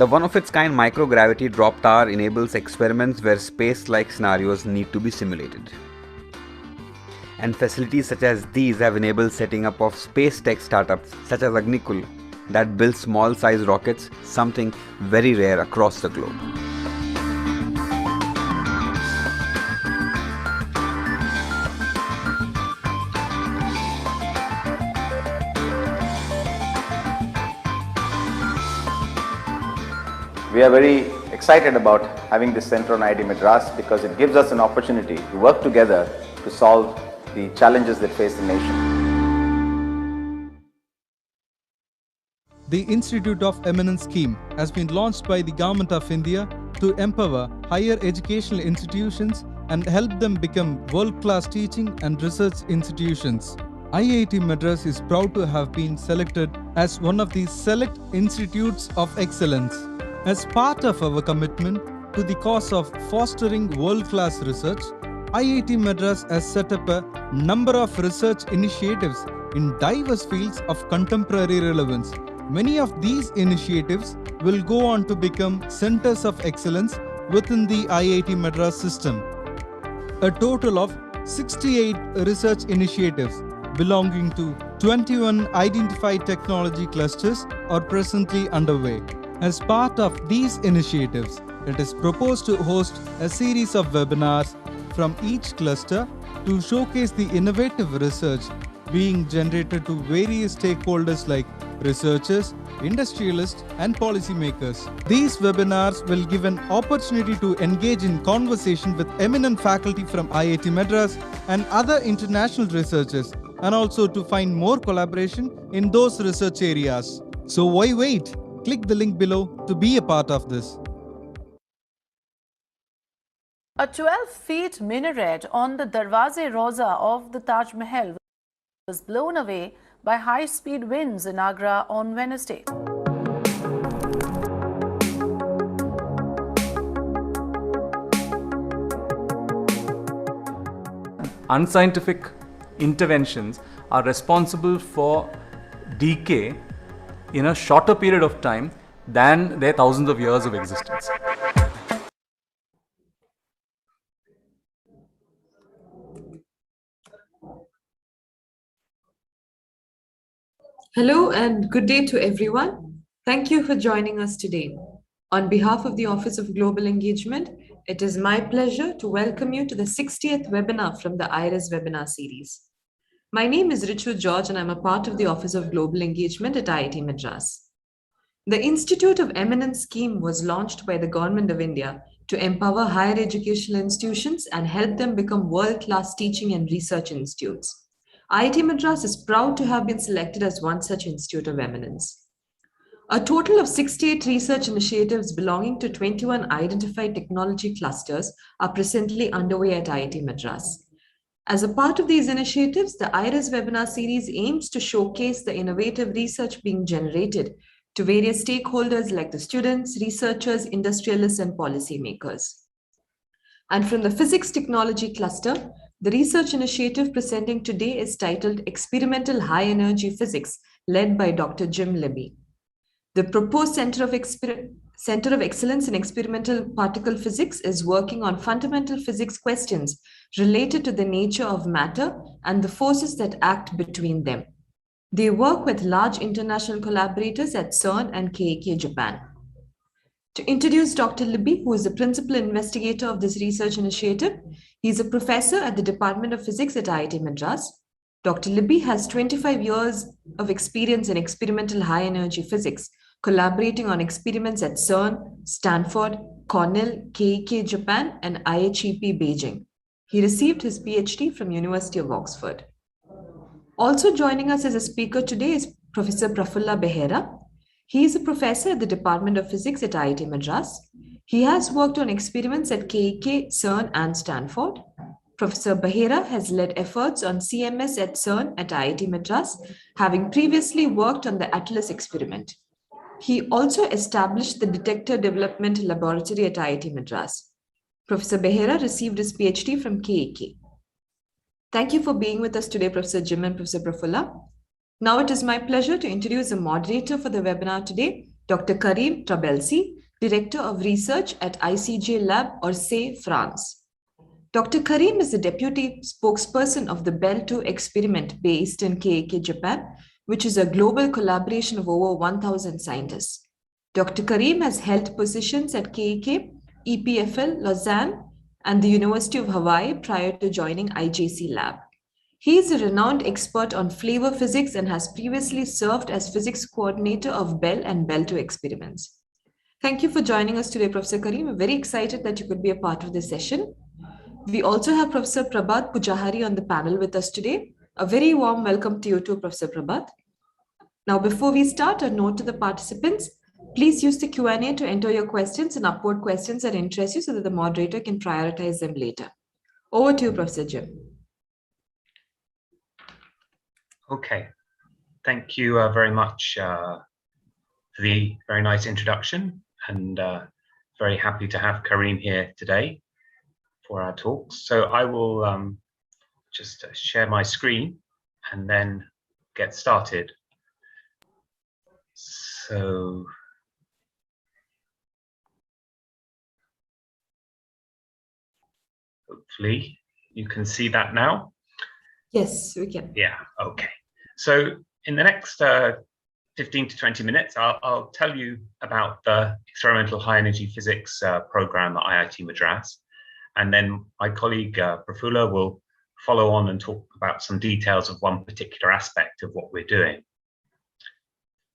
The one-of-its-kind microgravity drop tower enables experiments where space-like scenarios need to be simulated. And facilities such as these have enabled setting up of space tech startups such as Agnikul that build small-sized rockets, something very rare across the globe. We are very excited about having this center on IIT Madras because it gives us an opportunity to work together to solve the challenges that face the nation. The Institute of Eminence scheme has been launched by the Government of India to empower higher educational institutions and help them become world-class teaching and research institutions. IIT Madras is proud to have been selected as one of the select institutes of excellence. As part of our commitment to the cause of fostering world-class research, IIT Madras has set up a number of research initiatives in diverse fields of contemporary relevance. Many of these initiatives will go on to become centers of excellence within the IIT Madras system. A total of 68 research initiatives belonging to 21 identified technology clusters are presently underway. As part of these initiatives, it is proposed to host a series of webinars from each cluster to showcase the innovative research being generated to various stakeholders like researchers, industrialists, and policymakers. These webinars will give an opportunity to engage in conversation with eminent faculty from IIT Madras and other international researchers, and also to find more collaboration in those research areas. So why wait? Click the link below to be a part of this. A 12-feet minaret on the Darwaze-e-Roza of the Taj Mahal was blown away by high-speed winds in Agra on Wednesday. Unscientific interventions are responsible for decay in a shorter period of time than their thousands of years of existence. Hello and good day to everyone. Thank you for joining us today. On behalf of the Office of Global Engagement, it is my pleasure to welcome you to the 60th webinar from the IRIS webinar series. My name is Richu George and I'm a part of the Office of Global Engagement at IIT Madras. The Institute of Eminence scheme was launched by the Government of India to empower higher educational institutions and help them become world-class teaching and research institutes. IIT Madras is proud to have been selected as one such institute of eminence. A total of 68 research initiatives belonging to 21 identified technology clusters are presently underway at IIT Madras. As a part of these initiatives, the IRIS webinar series aims to showcase the innovative research being generated to various stakeholders like the students, researchers, industrialists, and policymakers. And from the physics technology cluster, the research initiative presenting today is titled Experimental High Energy Physics, led by Dr. Jim Libby. The proposed Center of Excellence in Experimental Particle Physics is working on fundamental physics questions related to the nature of matter and the forces that act between them. They work with large international collaborators at CERN and KEK, Japan. To introduce Dr. Libby, who is the principal investigator of this research initiative, he is a professor at the Department of Physics at IIT Madras. Dr. Libby has 25 years of experience in experimental high-energy physics, collaborating on experiments at CERN, Stanford, Cornell, KEK, Japan, and IHEP, Beijing. He received his PhD from University of Oxford. Also joining us as a speaker today is Professor Prafulla Behera. He is a professor at the Department of Physics at IIT Madras. He has worked on experiments at KEK, CERN, and Stanford. Professor Behera has led efforts on CMS at CERN at IIT Madras, having previously worked on the Atlas experiment. He also established the Detector Development Laboratory at IIT Madras. Professor Behera received his PhD from KEK. Thank you for being with us today, Professor Jim and Professor Prafulla. Now it is my pleasure to introduce the moderator for the webinar today, Dr. Karim Trabelsi, Director of Research at ICJ Lab, Orsay, France. Dr. Karim is the deputy spokesperson of the Bell 2 experiment based in KAK, Japan, which is a global collaboration of over 1,000 scientists. Dr. Karim has held positions at KAK, EPFL, Lausanne, and the University of Hawaii prior to joining IJC Lab. He is a renowned expert on flavor physics and has previously served as physics coordinator of Bell and Bell 2 experiments. Thank you for joining us today, Professor Karim. We're very excited that you could be a part of this session. We also have Professor Prabhat Pujahari on the panel with us today. A very warm welcome to you too, Professor Prabhat. Now, before we start, a note to the participants. Please use the Q&A to enter your questions and upload questions that interest you so that the moderator can prioritize them later. Over to you, Professor Jim. Okay, thank you very much for the very nice introduction, and very happy to have Karim here today for our talks. So I will just share my screen and then get started. So hopefully you can see that now. Yes, we can. Yeah, okay. So in the next 15 to 20 minutes, I'll tell you about the experimental high energy physics program at IIT Madras. And then my colleague Prafula will follow on and talk about some details of one particular aspect of what we're doing.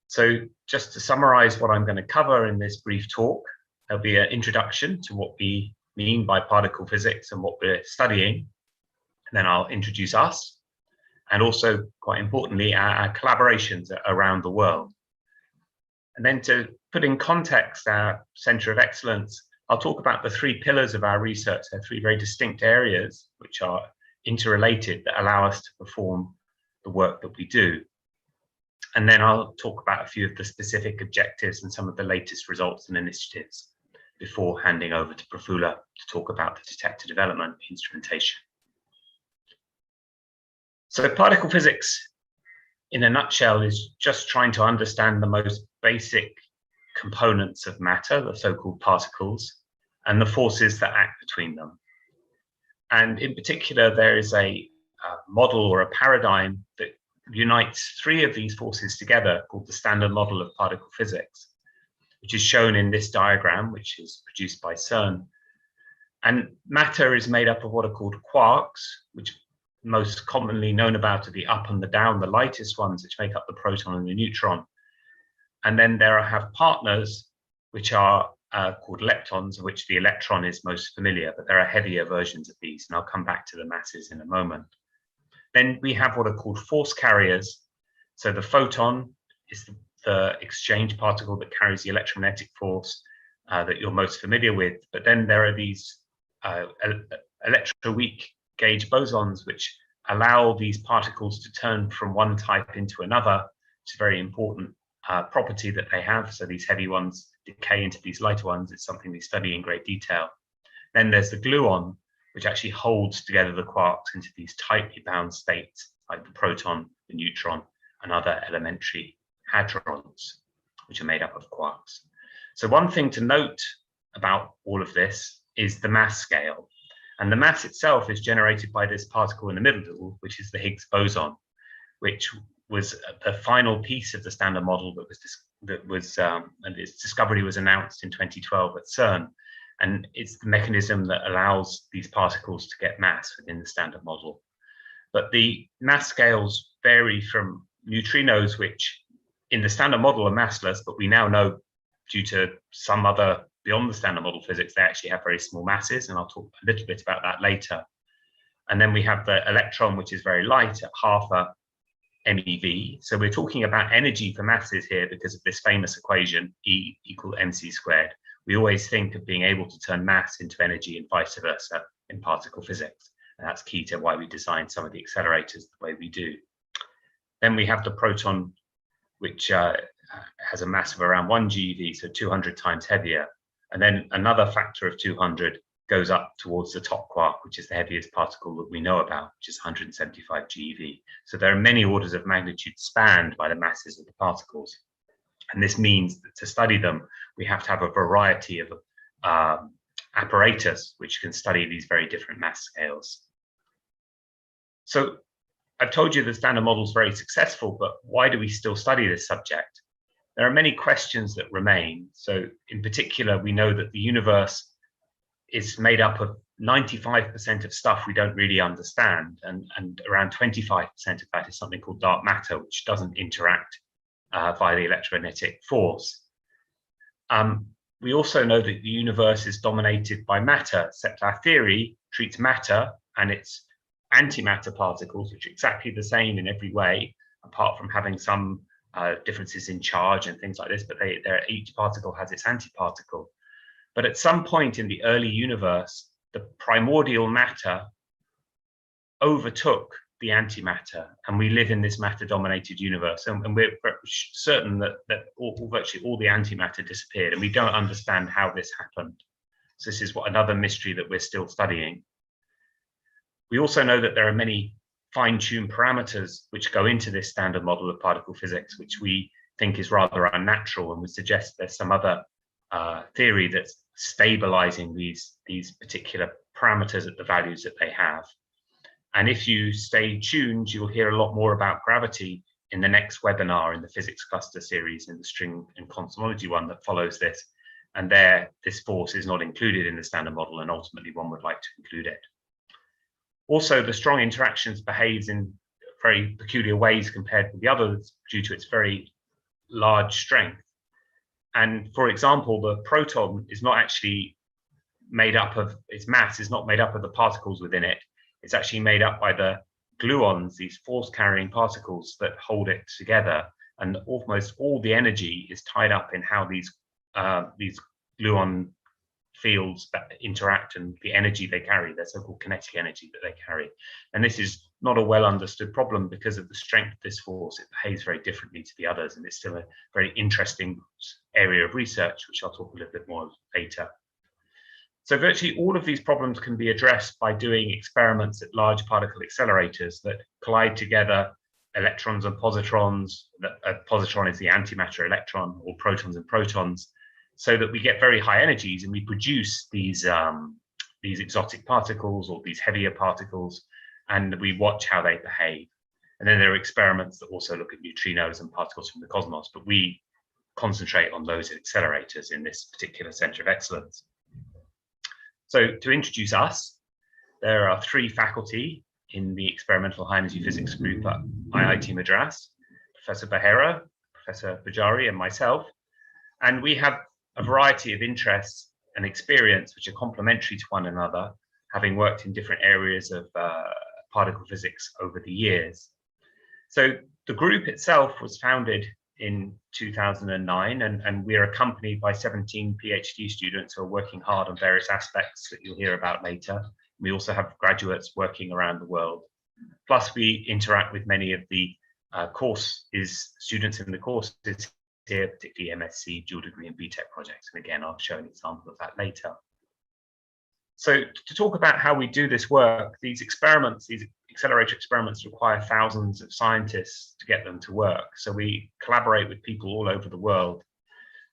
So just to summarize what I'm going to cover in this brief talk, there'll be an introduction to what we mean by particle physics and what we're studying. And then I'll introduce us, and also, quite importantly, our collaborations around the world. And then to put in context our Center of Excellence, I'll talk about the three pillars of our research. They're three very distinct areas which are interrelated that allow us to perform the work that we do. And then I'll talk about a few of the specific objectives and some of the latest results and initiatives before handing over to Prafula to talk about the detector development instrumentation. So particle physics, in a nutshell, is just trying to understand the most basic components of matter, the so-called particles, and the forces that act between them. And in particular, there is a model or a paradigm that unites three of these forces together called the Standard Model of Particle Physics, which is shown in this diagram, which is produced by CERN. And matter is made up of what are called quarks, which most commonly known about are the up and the down, the lightest ones, which make up the proton and the neutron. And then there have partners, which are called leptons, of which the electron is most familiar, but there are heavier versions of these, and I'll come back to the masses in a moment. Then we have what are called force carriers. So the photon is the exchange particle that carries the electromagnetic force that you're most familiar with. But then there are these electroweak gauge bosons, which allow these particles to turn from one type into another. It's a very important property that they have. So these heavy ones decay into these lighter ones. It's something we study in great detail. Then there's the gluon, which actually holds together the quarks into these tightly bound states, like the proton, the neutron, and other elementary hadrons, which are made up of quarks. So one thing to note about all of this is the mass scale. And the mass itself is generated by this particle in the middle, which is the Higgs boson, which was the final piece of the Standard Model and its discovery was announced in 2012 at CERN. And it's the mechanism that allows these particles to get mass within the Standard Model. But the mass scales vary from neutrinos, which in the Standard Model are massless, but we now know due to some other beyond the Standard Model physics, they actually have very small masses, and I'll talk a little bit about that later. And then we have the electron, which is very light at half a MeV. So we're talking about energy for masses here because of this famous equation, E equal mc squared. We always think of being able to turn mass into energy and vice versa in particle physics. And that's key to why we design some of the accelerators the way we do. Then we have the proton, which has a mass of around 1 GeV, so 200 times heavier. And then another factor of 200 goes up towards the top quark, which is the heaviest particle that we know about, which is 175 GeV. So there are many orders of magnitude spanned by the masses of the particles. And this means that to study them, we have to have a variety of apparatus which can study these very different mass scales. So I've told you the standard model is very successful, but why do we still study this subject? There are many questions that remain. So in particular, we know that the universe is made up of 95% of stuff we don't really understand, and around 25% of that is something called dark matter, which doesn't interact via the electromagnetic force. We also know that the universe is dominated by matter, except our theory treats matter and its antimatter particles, which are exactly the same in every way, apart from having some differences in charge and things like this, but each particle has its antiparticle. But at some point in the early universe, the primordial matter overtook the antimatter, and we live in this matter-dominated universe. And we're certain that virtually all the antimatter disappeared, and we don't understand how this happened. So this is another mystery that we're still studying. We also know that there are many fine-tuned parameters which go into this standard model of particle physics, which we think is rather unnatural, and we suggest there's some other theory that's stabilizing these particular parameters at the values that they have. And if you stay tuned, you'll hear a lot more about gravity in the next webinar in the physics cluster series, in the string and cosmology one that follows this. And there, this force is not included in the standard model, and ultimately one would like to include it. Also, the strong interactions behaves in very peculiar ways compared with the others due to its very large strength. And for example, the proton is not actually made up of, its mass is not made up of the particles within it. It's actually made up by the gluons, these force-carrying particles that hold it together. And almost all the energy is tied up in how these gluon fields interact and the energy they carry, their so-called kinetic energy that they carry. And this is not a well understood problem because of the strength of this force. It behaves very differently to the others, and it's still a very interesting area of research, which I'll talk a little bit more later. So virtually all of these problems can be addressed by doing experiments at large particle accelerators that collide together electrons and positrons. A positron is the antimatter electron, or protons and protons, so that we get very high energies and we produce these exotic particles or these heavier particles, and we watch how they behave. And then there are experiments that also look at neutrinos and particles from the cosmos, but we concentrate on those accelerators in this particular center of excellence. So to introduce us, there are 3 faculty in the experimental high energy physics group at IIT Madras: Professor Behera, Professor Pujari, and myself. And we have a variety of interests and experience which are complementary to one another, having worked in different areas of particle physics over the years. So the group itself was founded in 2009, and we are accompanied by 17 PhD students who are working hard on various aspects that you'll hear about later. We also have graduates working around the world. Plus, we interact with many of the students in the courses here, particularly MSc, dual degree, and BTEC projects. And again, I'll show an example of that later. So to talk about how we do this work, these experiments, these accelerator experiments require thousands of scientists to get them to work. So we collaborate with people all over the world.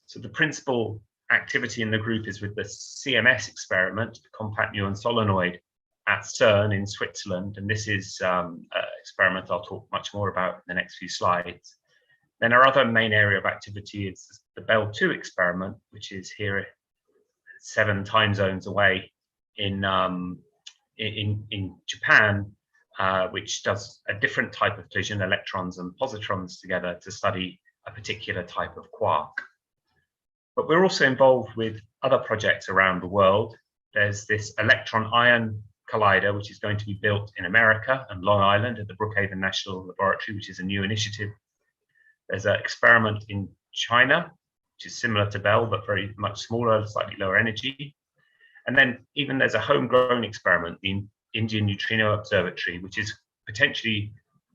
So the principal activity in the group is with the CMS experiment, the compact muon solenoid at CERN in Switzerland. And this is an experiment I'll talk much more about in the next few slides. Then our other main area of activity is the Bell 2 experiment, which is here 7 time zones away in Japan, which does a different type of collision, electrons and positrons together, to study a particular type of quark. But we're also involved with other projects around the world. There's this electron-ion collider, which is going to be built in America and Long Island at the Brookhaven National Laboratory, which is a new initiative. There's an experiment in China, which is similar to Bell, but very much smaller, slightly lower energy. And then even there's a homegrown experiment, the Indian Neutrino Observatory, which is potentially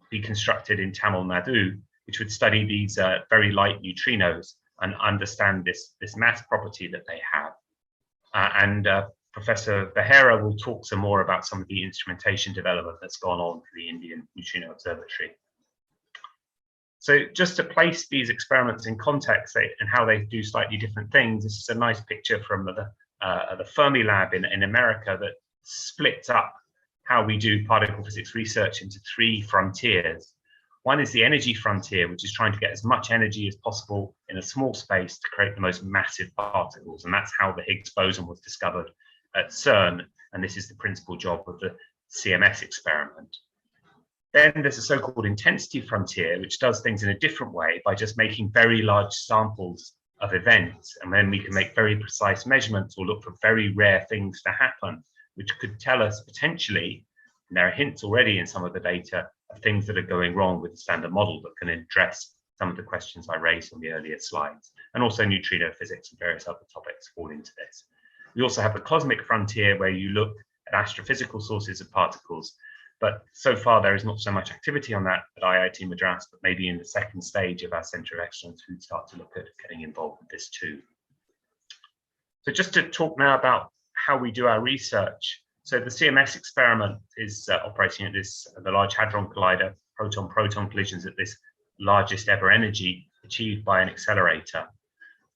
be constructed in Tamil Nadu, which would study these very light neutrinos and understand this mass property that they have. Professor Behera will talk some more about some of the instrumentation development that's gone on for the Indian Neutrino Observatory. So just to place these experiments in context and how they do slightly different things, this is a nice picture from the Fermi lab in America that splits up how we do particle physics research into 3 frontiers. One is the energy frontier, which is trying to get as much energy as possible in a small space to create the most massive particles. And that's how the Higgs boson was discovered at CERN. And this is the principal job of the CMS experiment. Then there's a so-called intensity frontier, which does things in a different way by just making very large samples of events. And then we can make very precise measurements or look for very rare things to happen, which could tell us potentially, and there are hints already in some of the data, of things that are going wrong with the standard model that can address some of the questions I raised on the earlier slides. And also neutrino physics and various other topics fall into this. We also have the cosmic frontier, where you look at astrophysical sources of particles. But so far, there is not so much activity on that at IIT Madras, but maybe in the second stage of our Centre of Excellence, we'd start to look at getting involved with this too. So just to talk now about how we do our research. So the CMS experiment is operating at the Large Hadron Collider, proton-proton collisions at this largest ever energy achieved by an accelerator.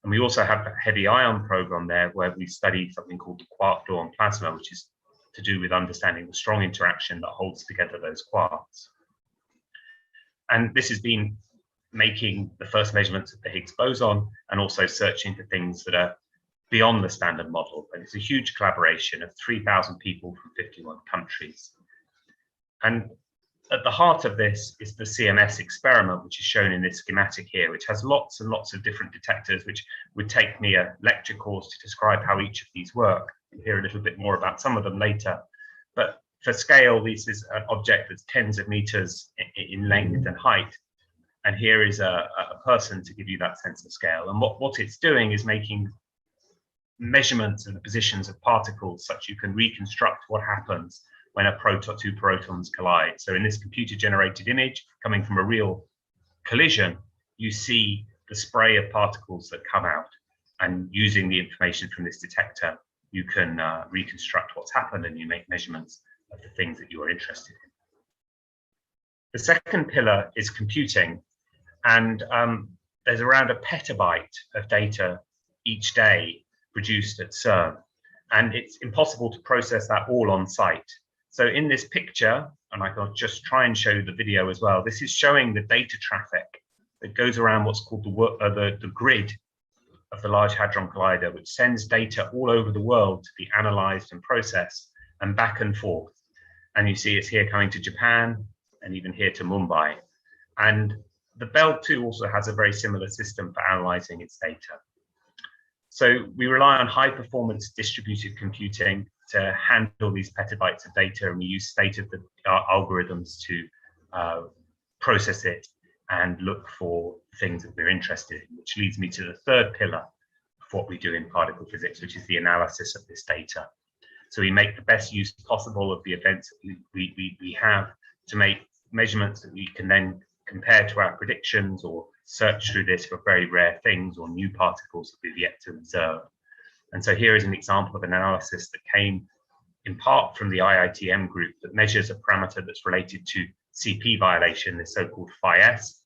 And we also have a heavy ion program there, where we study something called the quark-gluon plasma, which is to do with understanding the strong interaction that holds together those quarks. And this has been making the first measurements of the Higgs boson and also searching for things that are beyond the standard model. And it's a huge collaboration of 3,000 people from 51 countries. And at the heart of this is the CMS experiment, which is shown in this schematic here, which has lots and lots of different detectors, which would take me a lecture course to describe how each of these work. You'll hear a little bit more about some of them later. But for scale, this is an object that's tens of meters in length and height. And here is a person to give you that sense of scale. And what it's doing is making measurements of the positions of particles, such you can reconstruct what happens when two protons collide. So in this computer-generated image coming from a real collision, you see the spray of particles that come out. And using the information from this detector, you can reconstruct what's happened, and you make measurements of the things that you are interested in. The second pillar is computing. And there's around a petabyte of data each day produced at CERN. And it's impossible to process that all on site. So in this picture, and I can just try and show the video as well, this is showing the data traffic that goes around what's called the grid of the Large Hadron Collider, which sends data all over the world to be analyzed and processed and back and forth. And you see it's here coming to Japan and even here to Mumbai. And the Bell 2 also has a very similar system for analyzing its data. So we rely on high performance distributed computing to handle these petabytes of data, and we use state-of-the-art algorithms to process it and look for things that we're interested in, which leads me to the third pillar of what we do in particle physics, which is the analysis of this data. So we make the best use possible of the events that we have to make measurements that we can then compare to our predictions, or search through this for very rare things or new particles that we've yet to observe. And so here is an example of an analysis that came in part from the IITM group that measures a parameter that's related to CP violation, the so-called phi-s,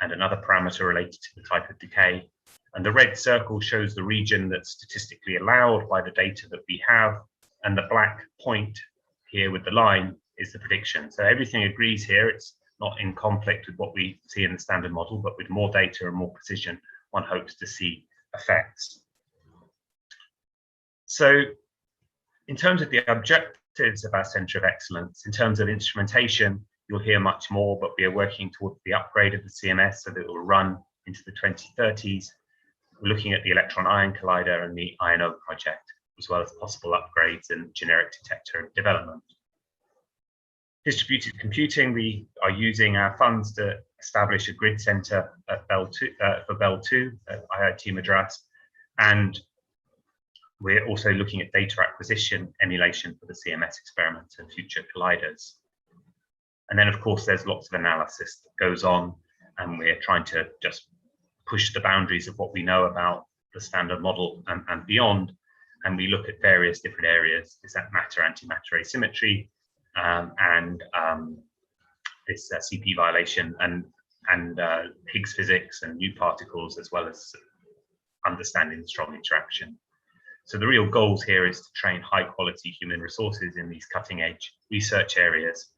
and another parameter related to the type of decay. And the red circle shows the region that's statistically allowed by the data that we have, and the black point here with the line is the prediction. So everything agrees here. It's not in conflict with what we see in the standard model, but with more data and more precision, one hopes to see effects. So in terms of the objectives of our Centre of Excellence, in terms of instrumentation, you'll hear much more, but we are working towards the upgrade of the CMS so that it will run into the 2030s. We're looking at the Electron Ion Collider and the INO project, as well as possible upgrades and generic detector development. Distributed computing, we are using our funds to establish a grid center at for Bell 2 at IIT Madras, and we're also looking at data acquisition emulation for the CMS experiment and future colliders. And then, of course, there's lots of analysis that goes on, and we're trying to just push the boundaries of what we know about the standard model and beyond. And we look at various different areas. Is that matter-antimatter asymmetry, and this CP violation, and and Higgs physics and new particles, as well as understanding strong interaction. So the real goals here is to train high quality human resources in these cutting edge research areas,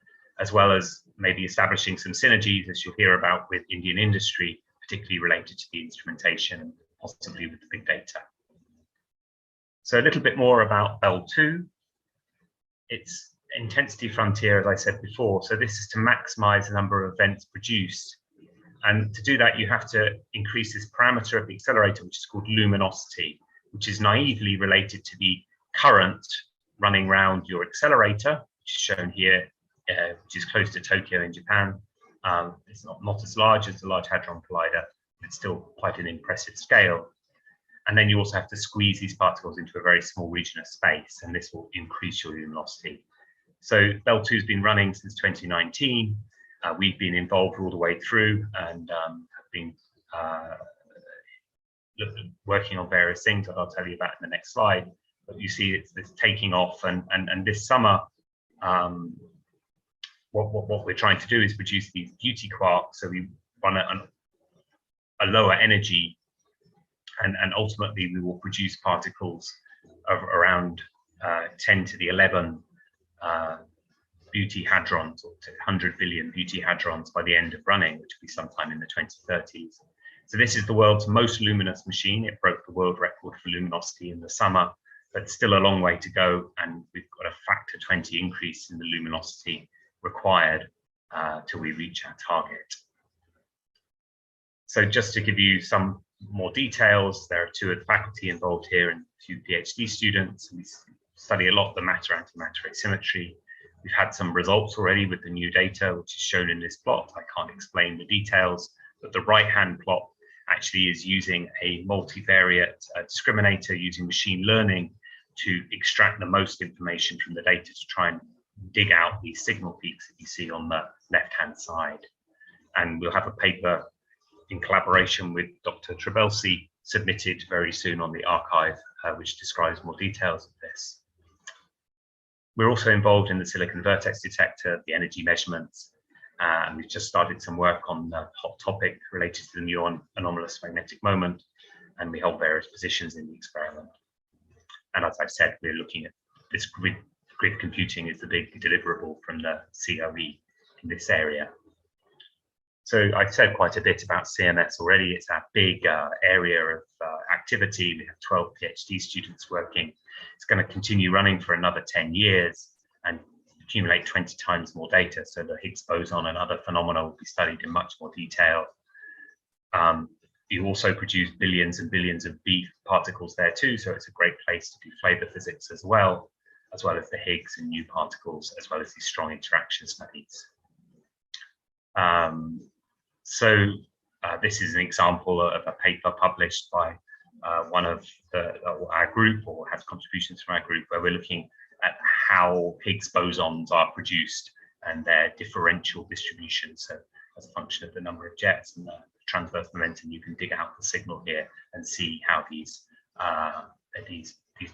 as well as maybe establishing some synergies, as you'll hear about, with Indian industry, particularly related to the instrumentation and possibly with the big data. So a little bit more about BEL2. It's intensity frontier, as I said before. So this is to maximize the number of events produced. And to do that, you have to increase this parameter of the accelerator, which is called luminosity, which is naively related to the current running around your accelerator, which is shown here, which is close to Tokyo in Japan. It's not as large as the Large Hadron Collider, but it's still quite an impressive scale. And then you also have to squeeze these particles into a very small region of space, and this will increase your luminosity. So BEL2 has been running since 2019. We've been involved all the way through and have been working on various things that I'll tell you about in the next slide. But you see it's taking off, and this summer, what we're trying to do is produce these beauty quarks. So we run a lower energy, and ultimately we will produce particles of around 10 to the 11 beauty hadrons, or 100 billion beauty hadrons by the end of running, which will be sometime in the 2030s. So this is the world's most luminous machine. It broke the world record for luminosity in the summer, but still a long way to go, and we've got a factor 20 increase in the luminosity required till we reach our target. So just to give you some more details, there are 2 of the faculty involved here and a few PhD students. We study a lot of the matter-antimatter asymmetry. We've had some results already with the new data, which is shown in this plot. I can't explain the details, but the right-hand plot actually is using a multivariate discriminator using machine learning to extract the most information from the data to try and dig out these signal peaks that you see on the left-hand side. And we'll have a paper in collaboration with Dr. Trabelsi submitted very soon on the archive, which describes more details of this. We're also involved in the silicon vertex detector, the energy measurements, and we've just started some work on the hot topic related to the muon anomalous magnetic moment, and we hold various positions in the experiment. And as I've said, we're looking at this grid computing is the big deliverable from the COE in this area. So I've said quite a bit about CMS already. It's a big area of activity. We have 12 PhD students working. It's going to continue running for another 10 years and accumulate 20 times more data. So the Higgs boson and other phenomena will be studied in much more detail. You also produce billions and billions of B particles there too. So it's a great place to do flavor physics as well as the Higgs and new particles, as well as these strong interaction studies. This is an example of a paper published by one of our group, or has contributions from our group, where we're looking at how Higgs bosons are produced and their differential distribution. So as a function of the number of jets and the transverse momentum, you can dig out the signal here and see how these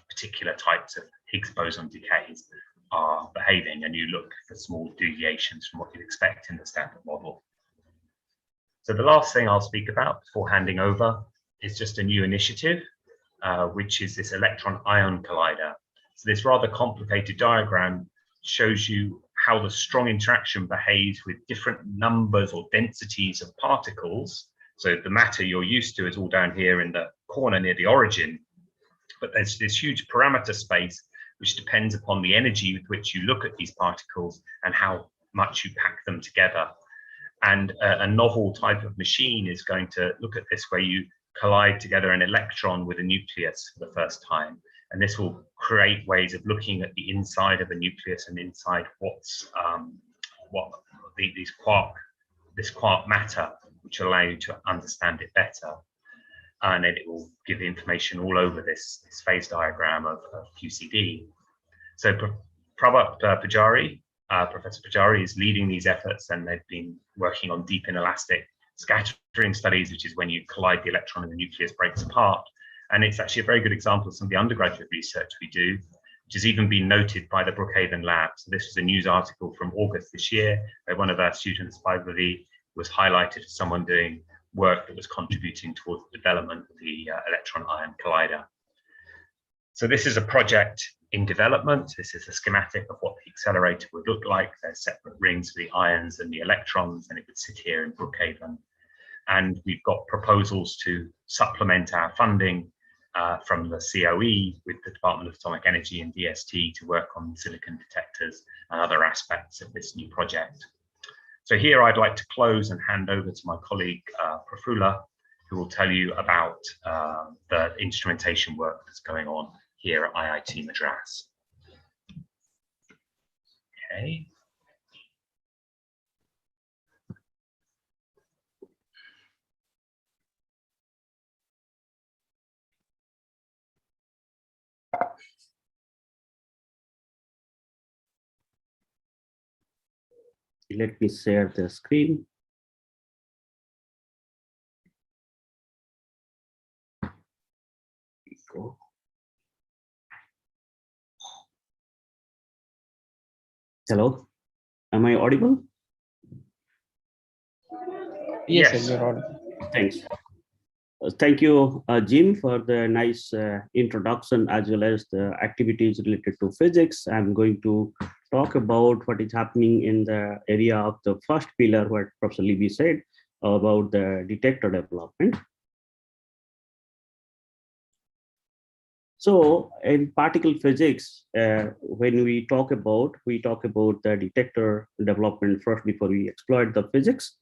particular types of Higgs boson decays are behaving, and you look for small deviations from what you'd expect in the standard model. So the last thing I'll speak about before handing over is just a new initiative, which is this electron-ion collider. So this rather complicated diagram shows you how the strong interaction behaves with different numbers or densities of particles. So the matter you're used to is all down here in the corner near the origin, but there's this huge parameter space which depends upon the energy with which you look at these particles and how much you pack them together. And a novel type of machine is going to look at this, where you collide together an electron with a nucleus for the first time. And this will create ways of looking at the inside of a nucleus and inside this quark matter, which will allow you to understand it better. And then it will give information all over this phase diagram of QCD. So Prabhat Pujari, Professor Pujari is leading these efforts, and they've been working on deep inelastic scattering studies, which is when you collide the electron and the nucleus breaks apart. And it's actually a very good example of some of the undergraduate research we do, which has even been noted by the Brookhaven Lab. So this is a news article from August this year, where one of our students, Baivavi, was highlighted as someone doing work that was contributing towards the development of the electron-ion collider. So this is a project in development. This is a schematic of what the accelerator would look like. There's separate rings for the ions and the electrons, and it would sit here in Brookhaven. And we've got proposals to supplement our funding from the COE with the Department of Atomic Energy and DST to work on silicon detectors and other aspects of this new project. So here I'd like to close and hand over to my colleague Prafula, who will tell you about the instrumentation work that's going on here at IIT Madras. Okay. Let me share the screen. Go. Hello, am I audible? Yes. Sir, you're audible. Thanks. Thank you, Jim, for the nice introduction as well as the activities related to physics. I'm going to talk about what is happening in the area of the first pillar, what Professor Libby said about the detector development. So in particle physics, when we talk about the detector development first before we exploit the physics.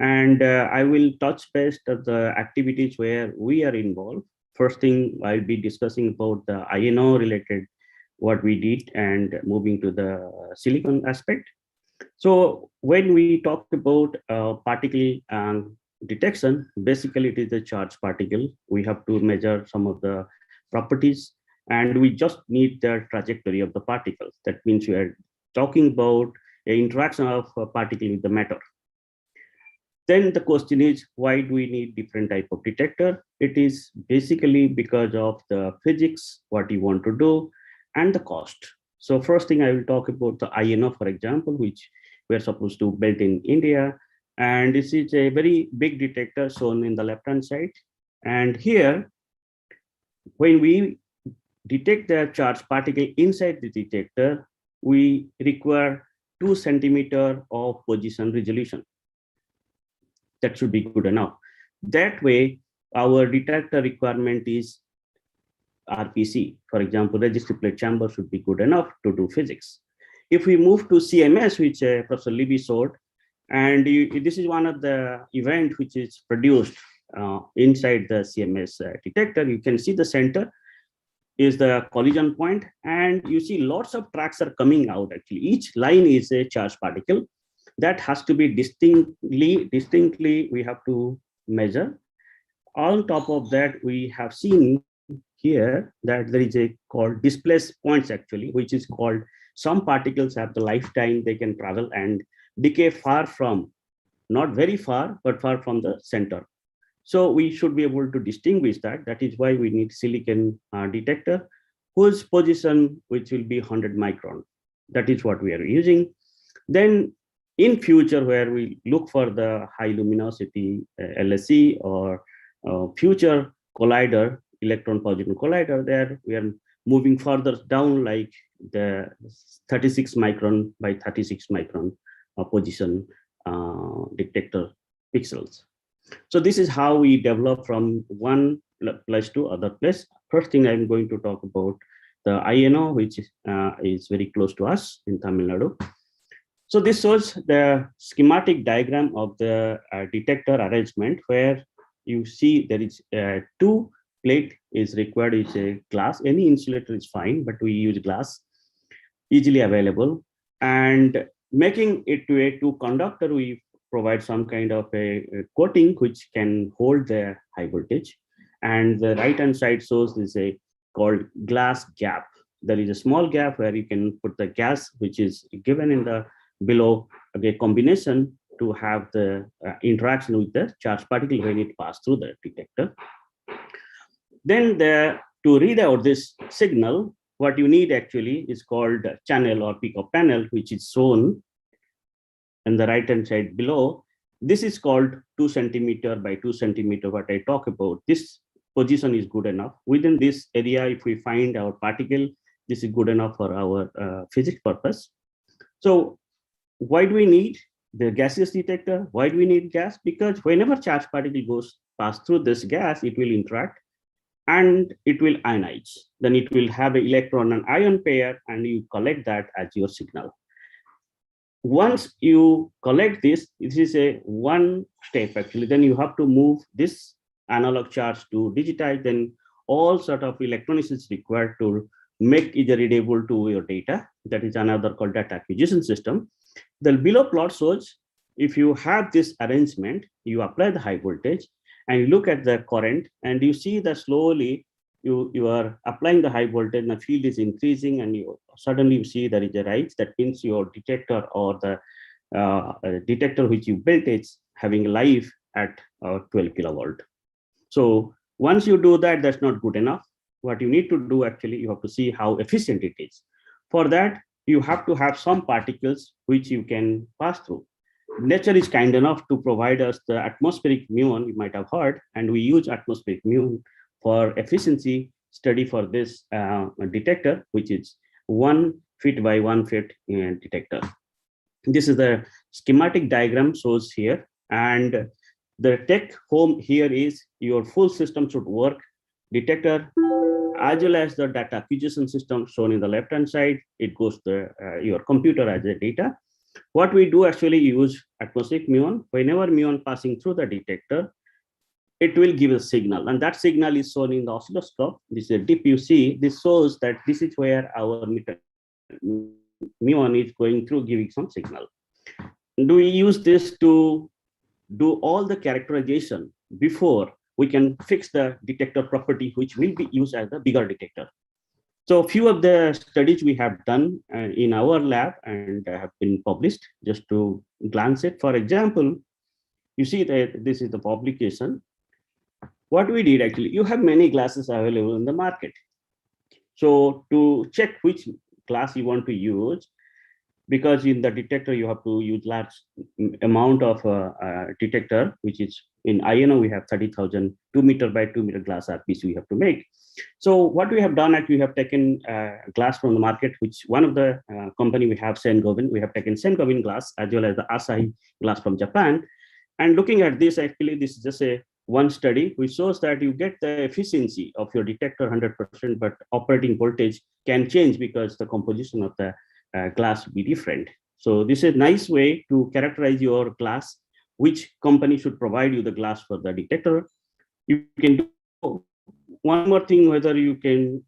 And I will touch base on the activities where we are involved. First thing, I'll be discussing about the INO related, what we did, and moving to the silicon aspect. So when we talk about particle detection, basically it is a charged particle. We have to measure some of the properties, and we just need the trajectory of the particles. That means we are talking about an interaction of a particle with the matter. Then the question is, why do we need different type of detector? It is basically because of the physics, what you want to do, and the cost. So first thing I will talk about the INO, for example, which we're supposed to build in India. And this is a very big detector shown in the left-hand side. And here, when we detect the charged particle inside the detector, we require 2 centimeters of position resolution. That should be good enough. That way, our detector requirement is RPC. For example, resistive plate chamber should be good enough to do physics. If we move to CMS, which Professor Libby showed, and this is one of the events which is produced inside the CMS detector, you can see the center is the collision point, and you see lots of tracks are coming out. Actually, each line is a charged particle that has to be distinctly we have to measure. On top of that, we have seen here that there is a called displaced points, actually, which is called some particles have the lifetime they can travel and decay far from, not very far, but far from the center. So we should be able to distinguish that. That is why we need silicon detector whose position which will be 100 micron. That is what we are using. Then in future, where we look for the high luminosity LSE or future collider, electron positron collider, there we are moving further down, like the 36 micron by 36 micron position detector pixels. So this is how we develop from one place to other place. First thing I'm going to talk about the INO, which is very close to us in Tamil Nadu. So this shows the schematic diagram of the detector arrangement, where you see there is 2 plate is required. It's a glass. Any insulator is fine, but we use glass, easily available. And making it to a 2 conductor, we provide some kind of a coating which can hold the high voltage. And the right-hand side shows this a called glass gap. There is a small gap where you can put the gas, which is given in the below a combination to have the interaction with the charged particle when it passes through the detector. Then to read out this signal, what you need actually is called channel or pickup panel, which is shown in the right-hand side below. This is called 2 centimeter by 2 centimeter, what I talk about. This position is good enough. Within this area, if we find our particle, this is good enough for our physics purpose. So why do we need the gaseous detector? Why do we need gas? Because whenever charged particle goes pass through this gas, it will interact and it will ionize. Then it will have an electron and ion pair, and you collect that as your signal. Once you collect this is a one step actually. Then you have to move this analog charge to digitize. Then all sort of electronics is required to make it readable to your data. That is another called data acquisition system. The below plot shows if you have this arrangement, you apply the high voltage and you look at the current, and you see that slowly you are applying the high voltage and the field is increasing, and you suddenly see there is a rise. That means your detector or the detector which you built is having life at 12 kilovolt. So once you do that, that's not good enough. What you need to do actually, you have to see how efficient it is. For that, you have to have some particles which you can pass through. Nature is kind enough to provide us the atmospheric muon, you might have heard, and we use atmospheric muon for efficiency study for this detector, which is 1 feet by 1 feet detector. This is the schematic diagram shows here, and the take home here is your full system should work. Detector as well as the data acquisition system shown in the left hand side, it goes to your computer as a data. What we do actually use atmospheric muon. Whenever muon passing through the detector, it will give a signal, and that signal is shown in the oscilloscope. This is a dip you see. This shows that this is where our muon is going through, giving some signal. Do we use this to do all the characterization before we can fix the detector property, which will be used as a bigger detector? So a few of the studies we have done in our lab and have been published, just to glance it. For example, you see that this is the publication. What we did actually, you have many glasses available in the market. So to check which glass you want to use, because in the detector you have to use large amount of detector, which is in INO we have 30,000 2 meter by 2 meter glass piece we have to make. So what we have done actually, we have taken glass from the market, which one of the company we have Sengovin, we have taken Sengovin glass as well as the Asahi glass from Japan. And looking at this, actually this is just a one study which shows that you get the efficiency of your detector 100%, but operating voltage can change because the composition of the glass will be different. So this is a nice way to characterize your glass, which company should provide you the glass for the detector. You can do one more thing, whether you can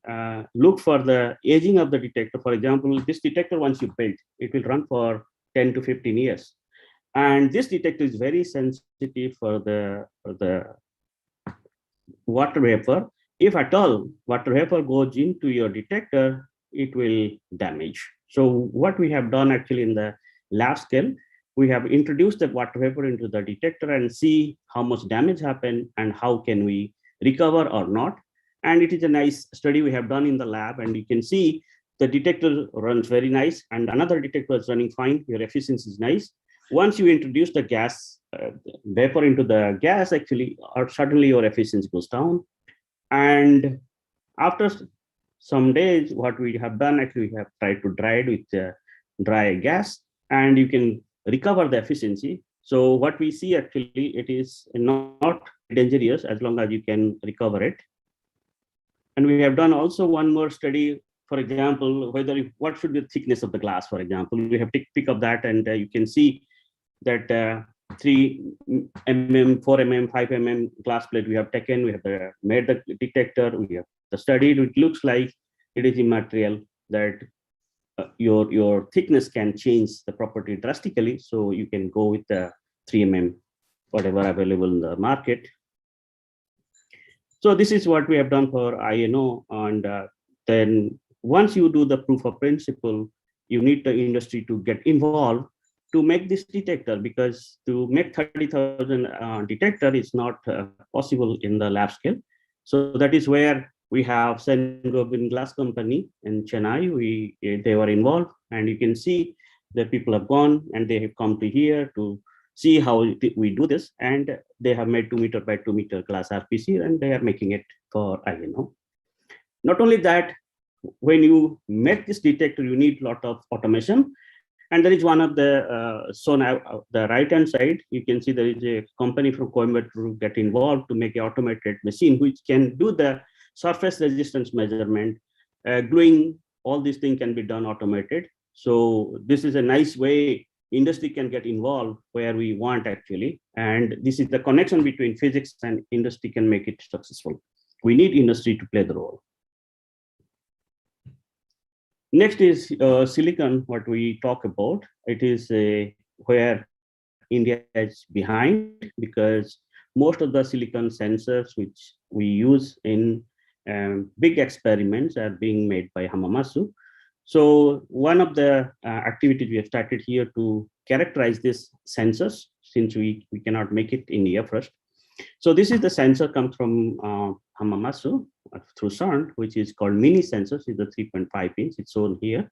look for the aging of the detector. For example, this detector, once you build, it will run for 10 to 15 years. And this detector is very sensitive for the water vapor. If at all water vapor goes into your detector, it will damage. So what we have done actually in the lab scale, we have introduced the water vapor into the detector and see how much damage happened and how can we recover or not. And it is a nice study we have done in the lab, and you can see the detector runs very nice and another detector is running fine. Your efficiency is nice. Once you introduce the gas vapor into the gas, actually, or suddenly your efficiency goes down. And after some days, what we have done, actually, we have tried to dry it with dry gas, and you can recover the efficiency. So what we see actually, it is not dangerous as long as you can recover it. And we have done also one more study, for example, what should be the thickness of the glass, for example. We have pick up that, and you can see that 3 mm, 4 mm, 5 mm glass plate we have taken. We have made the detector. We have studied. It looks like it is immaterial, that your thickness can change the property drastically. So you can go with the 3 mm, whatever available in the market. So this is what we have done for INO. And then once you do the proof of principle, you need the industry to get involved to make this detector, because to make 30,000 detector is not possible in the lab scale. So that is where we have Sengovin Glass Company in Chennai. They were involved, and you can see that people have gone and they have come to here to see how we do this. And they have made 2 meter by 2 meter glass RPC, and they are making it for INO. Not only that, when you make this detector, you need a lot of automation. And there is one of the, so now the right-hand side, you can see there is a company from Coimbatore who get involved to make an automated machine, which can do the surface resistance measurement, gluing, all these things can be done automated. So this is a nice way industry can get involved where we want actually. And this is the connection between physics and industry can make it successful. We need industry to play the role. Next is silicon, what we talk about. It is where India is behind, because most of the silicon sensors which we use in big experiments are being made by Hamamatsu. So one of the activities we have started here to characterize these sensors, since we cannot make it in India first. So this is the sensor comes from Hamamatsu through CERN, which is called mini sensors. It's the 3.5 inch. It's shown here.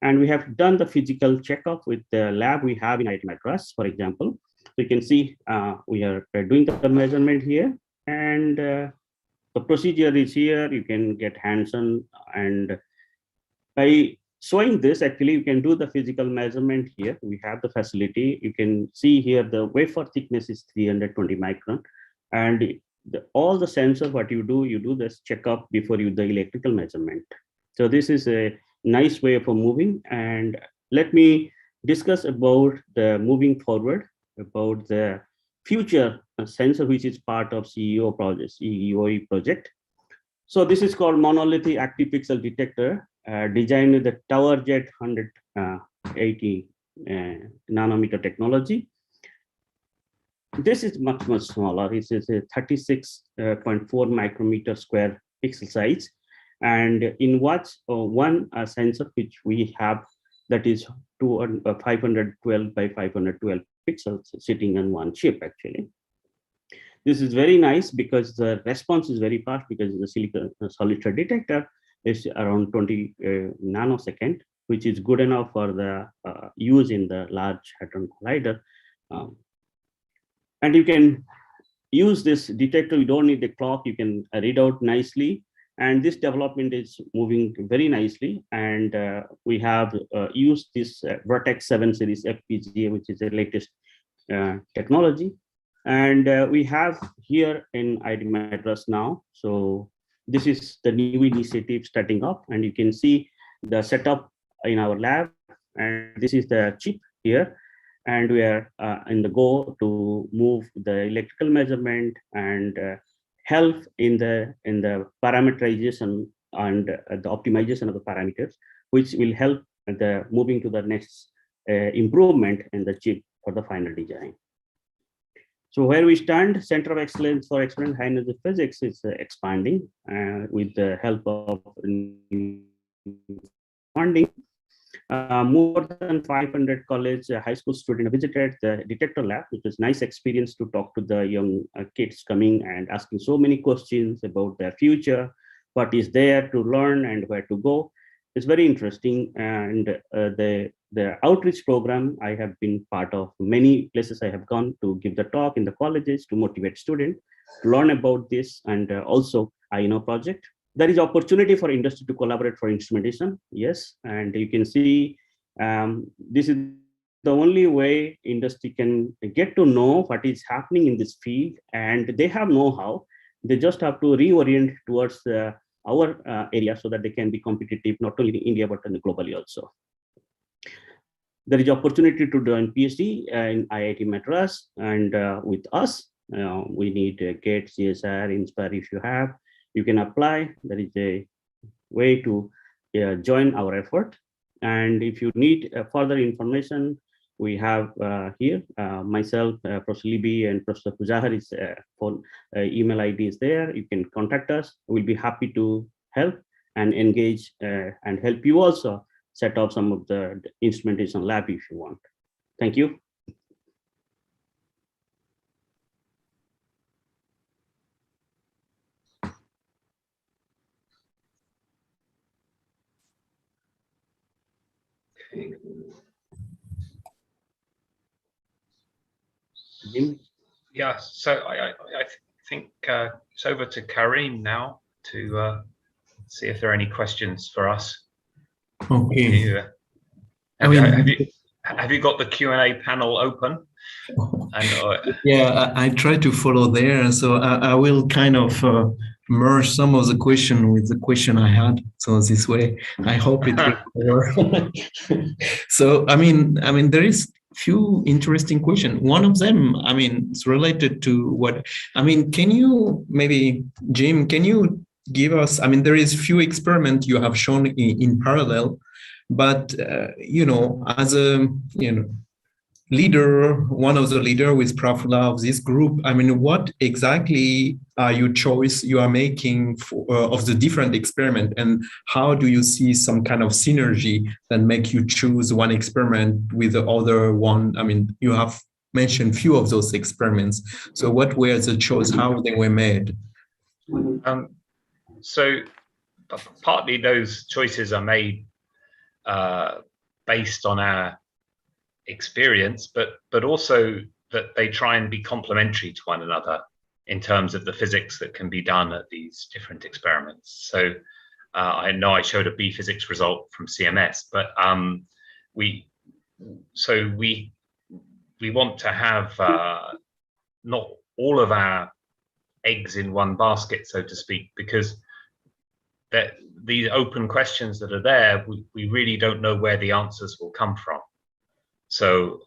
And we have done the physical checkup with the lab we have in IIT Madras, for example. So you can see we are doing the measurement here. And the procedure is here. You can get hands-on. And by showing this, actually, you can do the physical measurement here. We have the facility. You can see here the wafer thickness is 320 micron. And all the sensors, what you do this checkup before you do the electrical measurement. So this is a nice way of moving. And let me discuss about the moving forward, about the future sensor, which is part of CEO project, CEOE project. So this is called monolithic active pixel detector, designed with the TowerJet 180 nanometer technology. This is much smaller. This is a 36.4 micrometer square pixel size. And in what one sensor which we have, that is 512 by 512 pixels sitting on one chip actually. This is very nice because the response is very fast, because the silicon solid state detector is around 20 nanosecond, which is good enough for the use in the Large Hadron Collider. And you can use this detector. You don't need the clock. You can read out nicely. And this development is moving very nicely. And we have used this Vertex 7 series FPGA, which is the latest technology. And we have here in IIT Madras now. So this is the new initiative starting up. And you can see the setup in our lab. And this is the chip here. And we are in the goal to move the electrical measurement and help in the parameterization and the optimization of the parameters, which will help the moving to the next improvement in the chip for the final design. So where we stand, Center of Excellence for Experimental High Energy Physics is expanding with the help of funding. More than 500 college high school students visited the detector lab, which was a nice experience to talk to the young kids coming and asking so many questions about their future, what is there to learn and where to go. It's very interesting. And the outreach program, I have been part of many places I have gone to give the talk in the colleges to motivate students to learn about this, and also INO project. There is opportunity for industry to collaborate for instrumentation, yes, and you can see this is the only way industry can get to know what is happening in this field, and they have know-how. They just have to reorient towards our area so that they can be competitive not only in India but globally also. There is opportunity to do a PhD in IIT Madras, and with us, we need GATE, CSR, Inspire. If you have, you can apply. There is a way to join our effort. And if you need further information, we have here myself, Professor Libby, and Professor Pujahar is phone email ID is there. You can contact us. We'll be happy to help and engage and help you also set up some of the instrumentation lab if you want. Thank you. Jim? Yeah, so I think it's over to Karim now to see if there are any questions for us. Okay. I Have, mean, have you got the Q&A panel open? And yeah, I try to follow there. So I will kind of merge some of the question with the question I had. So this way, I hope it will cover. So, I mean, there is few interesting questions. One of them, I mean, it's related to what, I mean, can you maybe, Jim, can you give us, I mean, there is few experiments you have shown in parallel, but, you know, as a, you know, leader, one of the leader with Prafula of this group, I mean, what exactly are your choice you are making for, of the different experiment, and how do you see some kind of synergy that make you choose one experiment with the other one? I mean, you have mentioned few of those experiments. So what were the choice, how they were made? So partly those choices are made based on our experience, but also that they try and be complementary to one another in terms of the physics that can be done at these different experiments. So I know I showed a B physics result from CMS, but we want to have not all of our eggs in one basket, so to speak, because that these open questions that are there, we really don't know where the answers will come from. So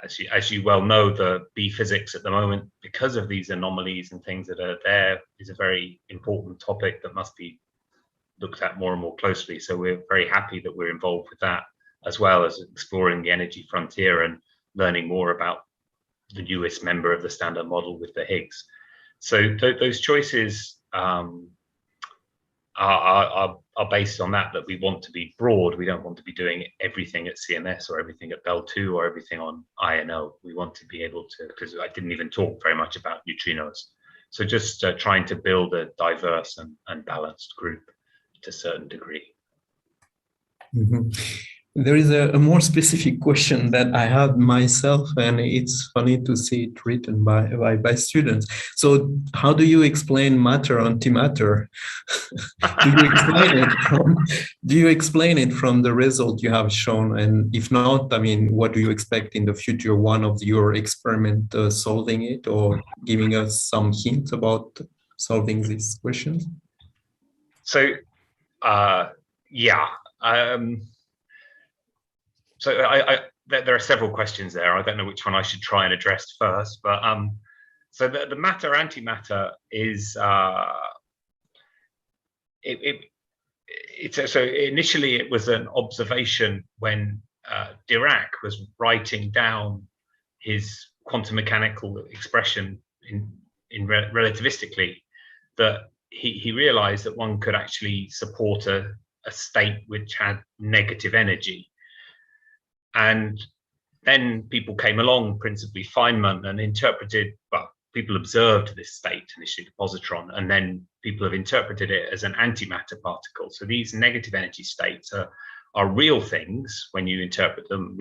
as you well know, the B physics at the moment, because of these anomalies and things that are there, is a very important topic that must be looked at more and more closely. So we're very happy that we're involved with that, as well as exploring the energy frontier and learning more about the newest member of the standard model with the Higgs. So those choices are based on that we want to be broad. We don't want to be doing everything at CMS or everything at Bell 2 or everything on INO. We want to be able to, because I didn't even talk very much about neutrinos. So just trying to build a diverse and balanced group to a certain degree. Mm-hmm. There is a more specific question that I had myself, and it's funny to see it written by students. So how do you explain matter antimatter? Do you explain it from the result you have shown? And if not, I mean, what do you expect in the future, one of your experiment solving it, or giving us some hints about solving these questions? So, yeah. So there are several questions there. I don't know which one I should try and address first, but so the matter antimatter is so initially it was an observation when Dirac was writing down his quantum mechanical expression in relativistically, that he realized that one could actually support a state which had negative energy. And then people came along, principally Feynman, and interpreted, well, people observed this state, initially the positron, and then people have interpreted it as an antimatter particle. So these negative energy states are real things when you interpret them,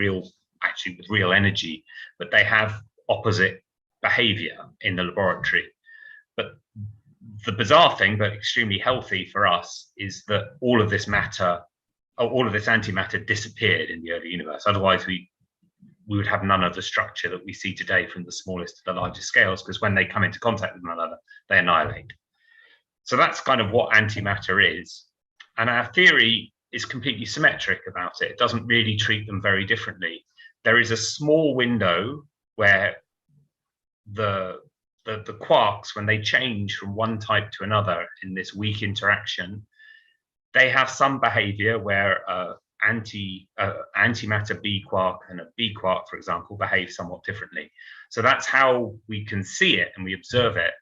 actually with real energy, but they have opposite behavior in the laboratory. But the bizarre thing, but extremely healthy for us, is that all of this matter, all of this antimatter disappeared in the early universe. Otherwise, we would have none of the structure that we see today from the smallest to the largest scales, because when they come into contact with one another, they annihilate. So that's kind of what antimatter is. And our theory is completely symmetric about it. It doesn't really treat them very differently. There is a small window where the quarks, when they change from one type to another in this weak interaction, they have some behavior where antimatter B quark and a B quark, for example, behave somewhat differently. So that's how we can see it and we observe it.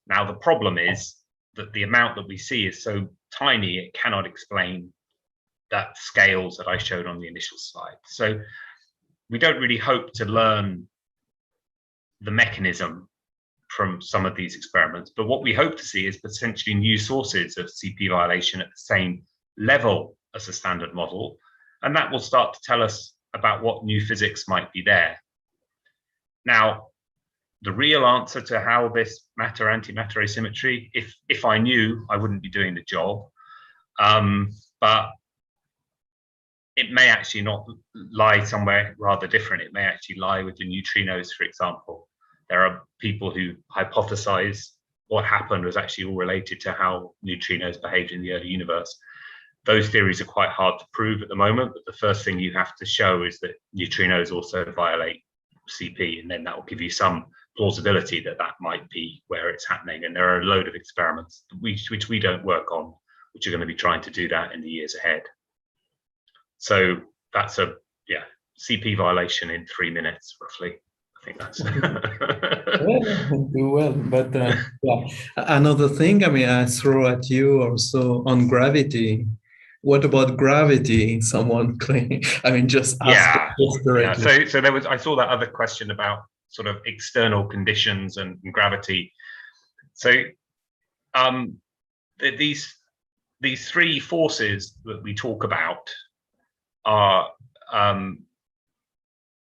Now, the problem is that the amount that we see is so tiny, it cannot explain that scales that I showed on the initial slide. So we don't really hope to learn the mechanism from some of these experiments, but what we hope to see is potentially new sources of CP violation at the same level as the standard model, and that will start to tell us about what new physics might be there. Now, the real answer to how this matter-antimatter asymmetry, if I knew, I wouldn't be doing the job. But it may actually not lie somewhere rather different. It may actually lie with the neutrinos, for example. There are people who hypothesize what happened was actually all related to how neutrinos behaved in the early universe. Those theories are quite hard to prove at the moment, but the first thing you have to show is that neutrinos also violate CP, and then that will give you some plausibility that that might be where it's happening. And there are a load of experiments which we don't work on, which are going to be trying to do that in the years ahead. So that's a CP violation in 3 minutes roughly. I think that's well, but yeah. Another thing, I mean, I throw at you also on gravity. What about gravity? Someone claim. I mean, just ask directly. So there was. I saw that other question about sort of external conditions and gravity. So these three forces that we talk about are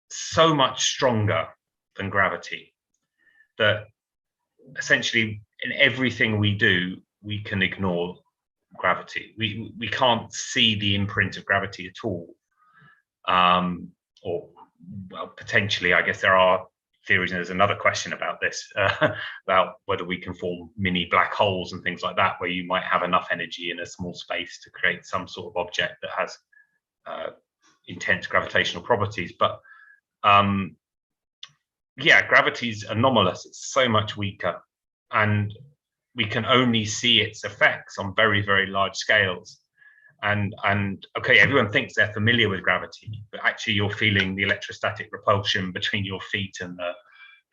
so much stronger than gravity that essentially in everything we do, we can ignore gravity. We can't see the imprint of gravity at all. Or well, potentially, I guess there are theories, and there's another question about this, about whether we can form mini black holes and things like that, where you might have enough energy in a small space to create some sort of object that has intense gravitational properties. But yeah, gravity's anomalous. It's so much weaker, and we can only see its effects on very, very large scales. And okay, everyone thinks they're familiar with gravity, but actually you're feeling the electrostatic repulsion between your feet and the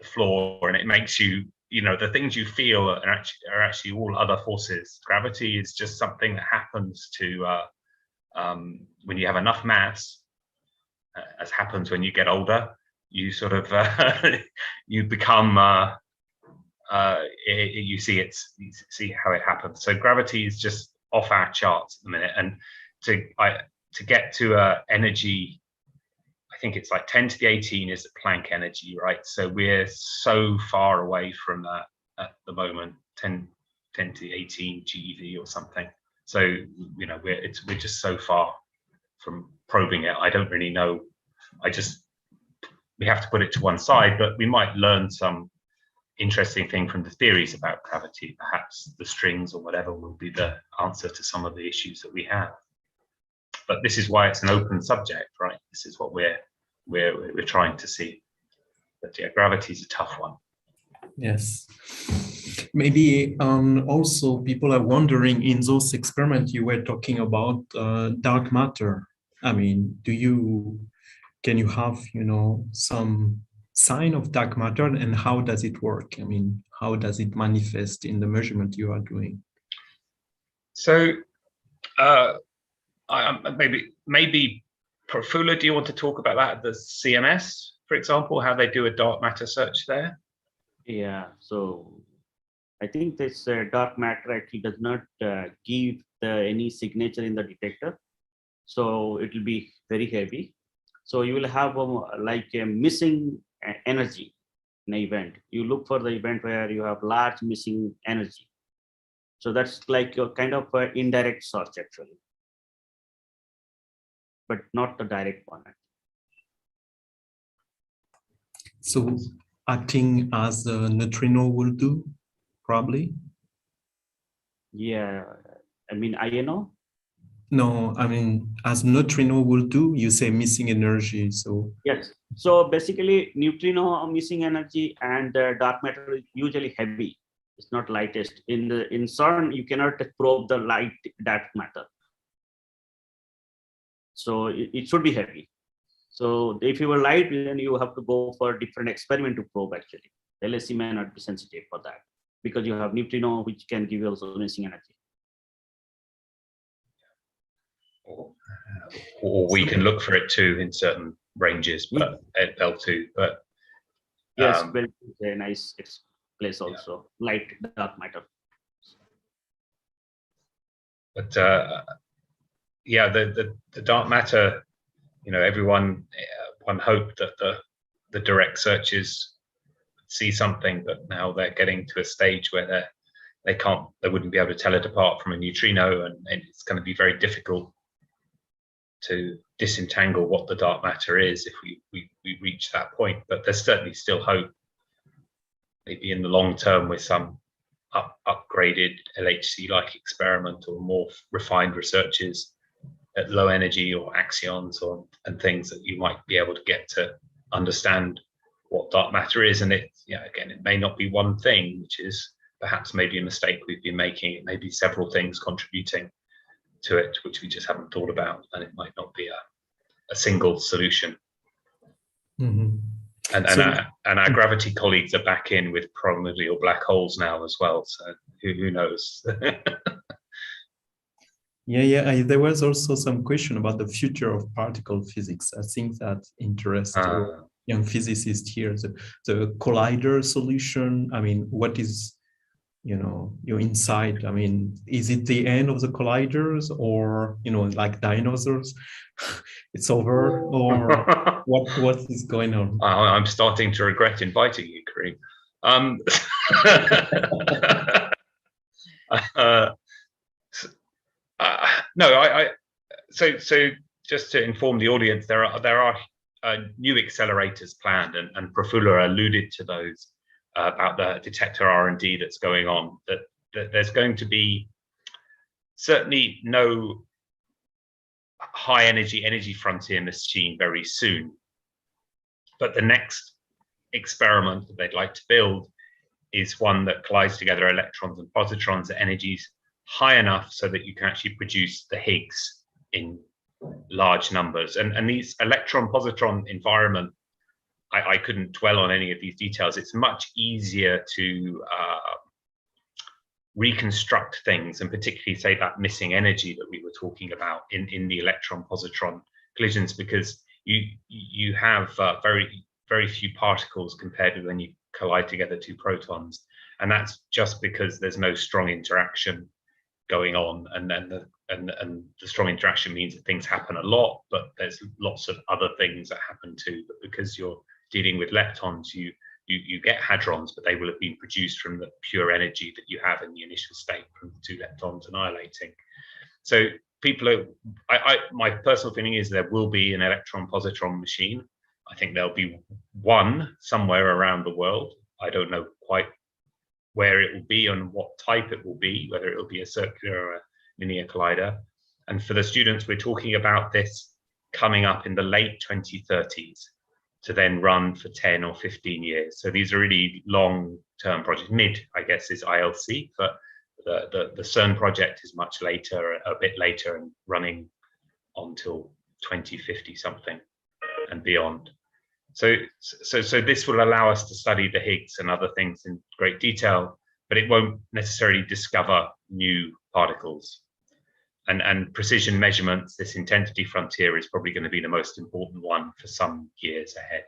floor, and it makes you, the things you feel are actually all other forces. Gravity is just something that happens to when you have enough mass, as happens when you get older. You sort of you become you see how it happens. So gravity is just off our charts at the minute, and to get to energy, I think it's like 10 to the 18 is the Planck energy, right? So we're so far away from that at the moment, 10 to the 18 GeV or something. So we're just so far from probing it. I don't really know. We have to put it to one side, but we might learn some interesting thing from the theories about gravity. Perhaps the strings or whatever will be the answer to some of the issues that we have. But this is why it's an open subject, right? This is what we're trying to see. But yeah, gravity is a tough one. Yes. Maybe also people are wondering, in those experiments you were talking about dark matter. I mean, can you have, some sign of dark matter, and how does it work? I mean, how does it manifest in the measurement you are doing? So maybe Prafula, do you want to talk about that at the CMS, for example, how they do a dark matter search there? Yeah, so I think this dark matter actually does not give any signature in the detector. So it will be very heavy. So you will have like a missing energy in an event. You look for the event where you have large missing energy. So that's like a kind of indirect search actually, but not the direct one. So acting as a neutrino will do, probably? Yeah, I mean, INO? No, I mean, as neutrino will do, you say missing energy, so. Yes, so basically neutrino missing energy and dark matter is usually heavy. It's not lightest. In CERN, you cannot probe the light dark matter. So it should be heavy. So if you were light, then you have to go for a different experiment to probe actually. LSC may not be sensitive for that because you have neutrino, which can give you also missing energy. Or we can look for it too in certain ranges, but at L2. But yes, well, it's a nice place also, light dark matter. But yeah, the dark matter, everyone one hoped that the direct searches would see something, but now they're getting to a stage where they wouldn't be able to tell it apart from a neutrino, and it's going to be very difficult to disentangle what the dark matter is if we reach that point. But there's certainly still hope, maybe in the long term, with some upgraded LHC-like experiment or more refined researches at low energy or axions and things, that you might be able to get to understand what dark matter is. And again, it may not be one thing, which is perhaps maybe a mistake we've been making. It may be several things contributing to it, which we just haven't thought about, and it might not be a single solution. Mhm. And our gravity colleagues are back in with primordial black holes now as well. So who knows? Yeah. There was also some question about the future of particle physics. I think that interests young physicists here. The collider solution. I mean, what is, your insight? I mean, is it the end of the colliders, or like dinosaurs, it's over, or what is going on? I'm starting to regret inviting you, Kareem. No, so just to inform the audience, there are new accelerators planned, and Prafula alluded to those about the detector R&D that's going on. That there's going to be certainly no high energy frontier machine very soon, but the next experiment that they'd like to build is one that collides together electrons and positrons at energies high enough so that you can actually produce the Higgs in large numbers. And these electron-positron environment, I couldn't dwell on any of these details. It's much easier to reconstruct things, and particularly say that missing energy that we were talking about in the electron-positron collisions, because you have very few particles compared with when you collide together two protons, and that's just because there's no strong interaction going on. And then the strong interaction means that things happen a lot, but there's lots of other things that happen too. But because you're dealing with leptons, you get hadrons, but they will have been produced from the pure energy that you have in the initial state from the two leptons annihilating. So my personal feeling is there will be an electron-positron machine. I think there'll be one somewhere around the world. I don't know quite where it will be and what type it will be, whether it will be a circular or a linear collider. And for the students, we're talking about this coming up in the late 2030s to then run for 10 or 15 years. So these are really long-term projects. Mid, I guess, is ILC, but the CERN project is much later, a bit later, and running until 2050 something and beyond. So this will allow us to study the Higgs and other things in great detail, but it won't necessarily discover new particles. And precision measurements, this intensity frontier, is probably going to be the most important one for some years ahead.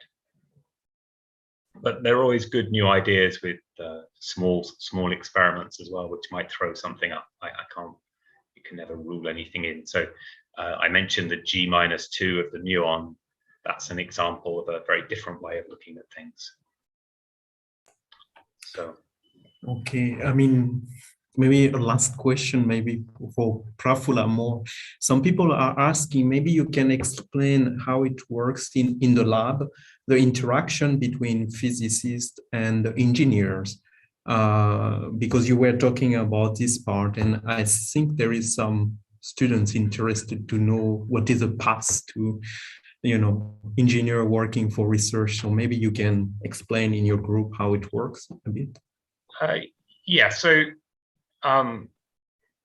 But there are always good new ideas with small experiments as well, which might throw something up. You can never rule anything in. So I mentioned the G-2 of the muon. That's an example of a very different way of looking at things. So, okay, I mean, maybe a last question, maybe for Prafula more. Some people are asking, maybe you can explain how it works in the lab, the interaction between physicists and engineers, because you were talking about this part, and I think there is some students interested to know what is the path to, engineer working for research. So maybe you can explain in your group how it works a bit. Yeah, so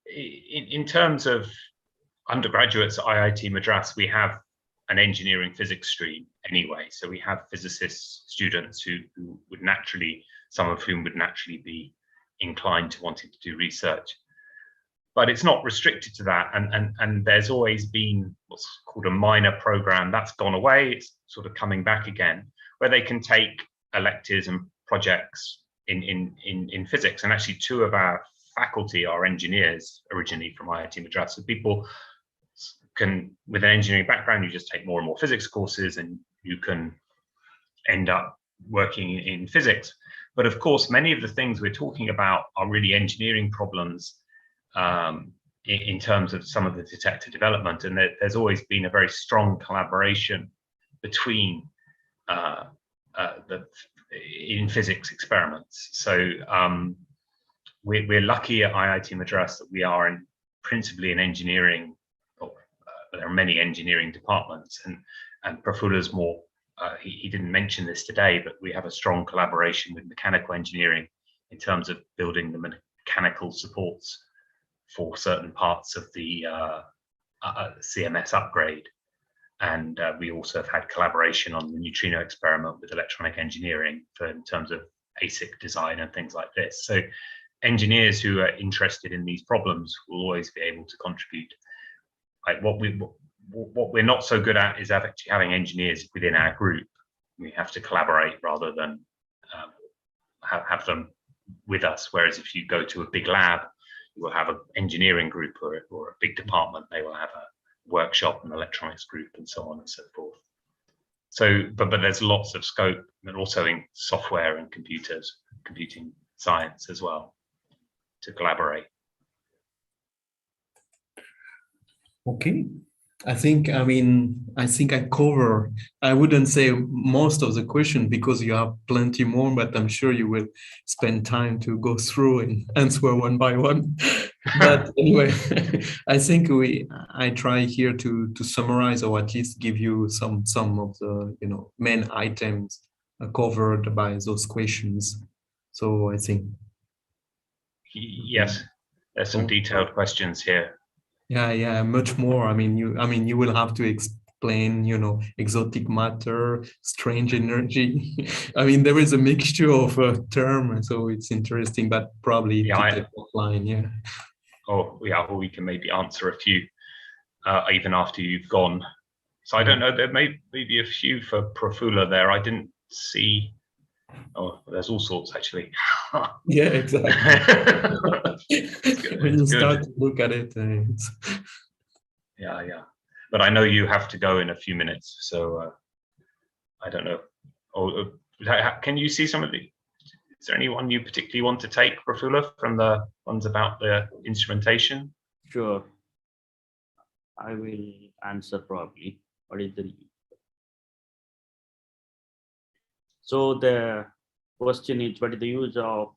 in terms of undergraduates at IIT Madras, we have an engineering physics stream anyway. So we have physicists, students who would naturally, some of whom would naturally be inclined to wanting to do research. But it's not restricted to that. And there's always been what's called a minor program. That's gone away. It's sort of coming back again, where they can take electives and projects in physics. And actually, two of our faculty are engineers originally from IIT Madras. So people can, with an engineering background, you just take more and more physics courses, and you can end up working in physics. But of course, many of the things we're talking about are really engineering problems in terms of some of the detector development. And there's always been a very strong collaboration between in physics experiments. So we're lucky at IIT Madras that we are principally in engineering. There are many engineering departments, and Prafulla's more. He didn't mention this today, but we have a strong collaboration with mechanical engineering in terms of building the mechanical supports for certain parts of the CMS upgrade. And we also have had collaboration on the neutrino experiment with electronic engineering in terms of ASIC design and things like this. So engineers who are interested in these problems will always be able to contribute. Like what we're not so good at is actually having engineers within our group. We have to collaborate rather than have them with us. Whereas if you go to a big lab, you will have an engineering group or a big department. They will have a workshop and electronics group and so on and so forth. So, but there's lots of scope, and also in software and computing science as well, to collaborate. Okay. I think I cover, I wouldn't say most of the question because you have plenty more, but I'm sure you will spend time to go through and answer one by one. But anyway, I think I try here to summarize, or at least give you some of the main items covered by those questions. So I think. Yes, there's some detailed questions here. Yeah, much more. I mean, you will have to explain, exotic matter, strange energy. I mean, there is a mixture of terms, so it's interesting, but probably to take offline, yeah. Or we can maybe answer a few even after you've gone. So I don't know, there may be a few for Prafulla there. I didn't see. Oh, there's all sorts actually. Yeah, exactly. When you start to look at it, yeah. But I know you have to go in a few minutes, so I don't know. Can you see some of the? Is there anyone you particularly want to take, Prafulla, from the ones about the instrumentation? Sure. I will answer probably. What is the? So the question is, what is the use of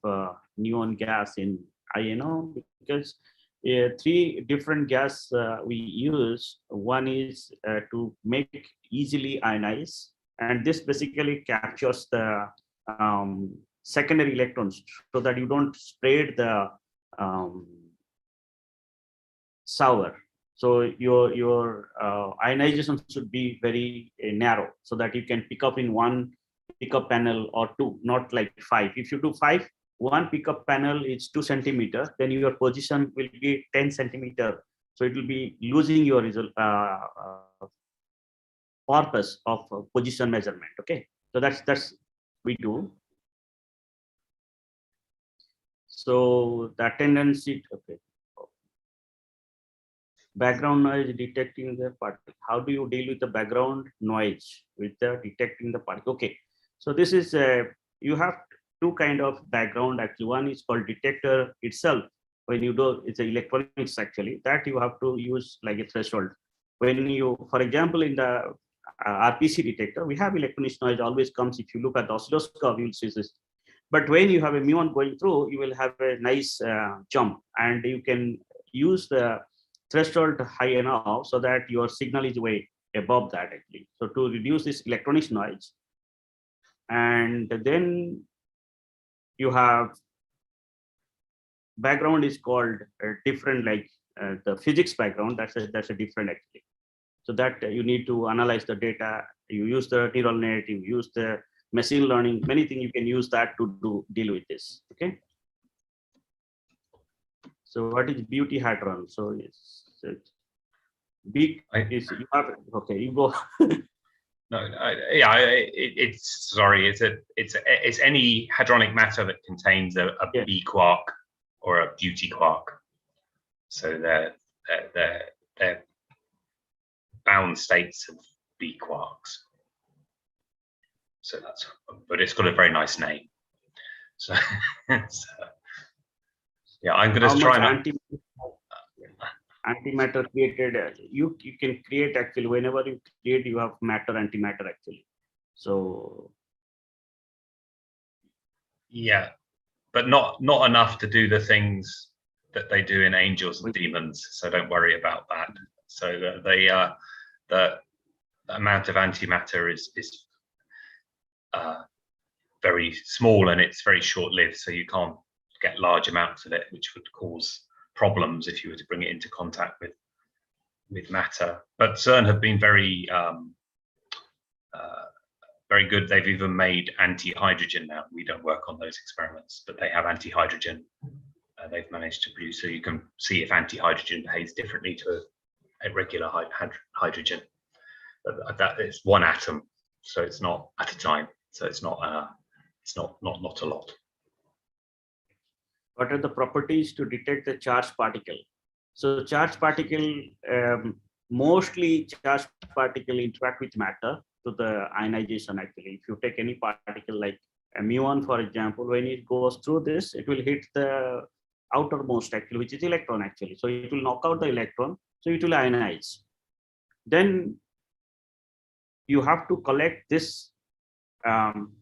neon gas in INO? Because 3 different gas we use. One is to make easily ionized, and this basically captures the secondary electrons so that you don't spread the sour. So your ionization should be very narrow so that you can pick up in one pickup panel or 2, not like 5. If you do 5, one pickup panel is 2 centimeters, then your position will be 10 centimeters. So it will be losing your purpose of position measurement. Okay, so that's we do. So the tendency, okay. Background noise detecting the particle. How do you deal with the background noise with the detecting the particle? Okay, so this is you have 2 kind of background actually. One is called detector itself. When you do, it's electronics actually, that you have to use like a threshold. When you, for example, in the RPC detector, we have electronic noise always comes. If you look at the oscilloscope, you will see this. But when you have a muon going through, you will have a nice jump, and you can use the threshold high enough so that your signal is way above that actually. So to reduce this electronic noise, and then you have background is called different, like the physics background. That's a different actually. So that you need to analyze the data. You use the neural net. You use the machine learning. Many things you can use that to deal with this. Okay. So what is beauty hadron? So yes, big is you have. Okay, you go. No, it's sorry. It's any hadronic matter that contains a B quark or a beauty quark. So they're bound states of B quarks. So that's, but it's got a very nice name. So, so yeah, I'm going How to try much and antimatter created? You can create actually whenever you create, you have matter antimatter actually. So yeah, but not enough to do the things that they do in angels and demons. So don't worry about that. So the amount of antimatter is very small and it's very short-lived. So you can't get large amounts of it, which would cause problems if you were to bring it into contact with matter. But CERN have been very very good. They've even made anti-hydrogen now. We don't work on those experiments, but they have anti-hydrogen they've managed to produce. So you can see if anti-hydrogen behaves differently to a regular hydrogen. But that is one atom, so it's not at a time. So it's not a lot. what are the properties to detect the charged particle? So charged particle, mostly charged particle interact with matter to the ionization actually. If you take any particle like a muon, for example, when it goes through this, it will hit the outermost actually, which is electron actually. So it will knock out the electron, so it will ionize. Then you have to collect this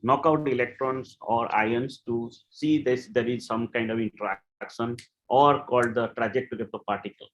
knockout electrons or ions to see this there is some kind of interaction or called the trajectory of the particle.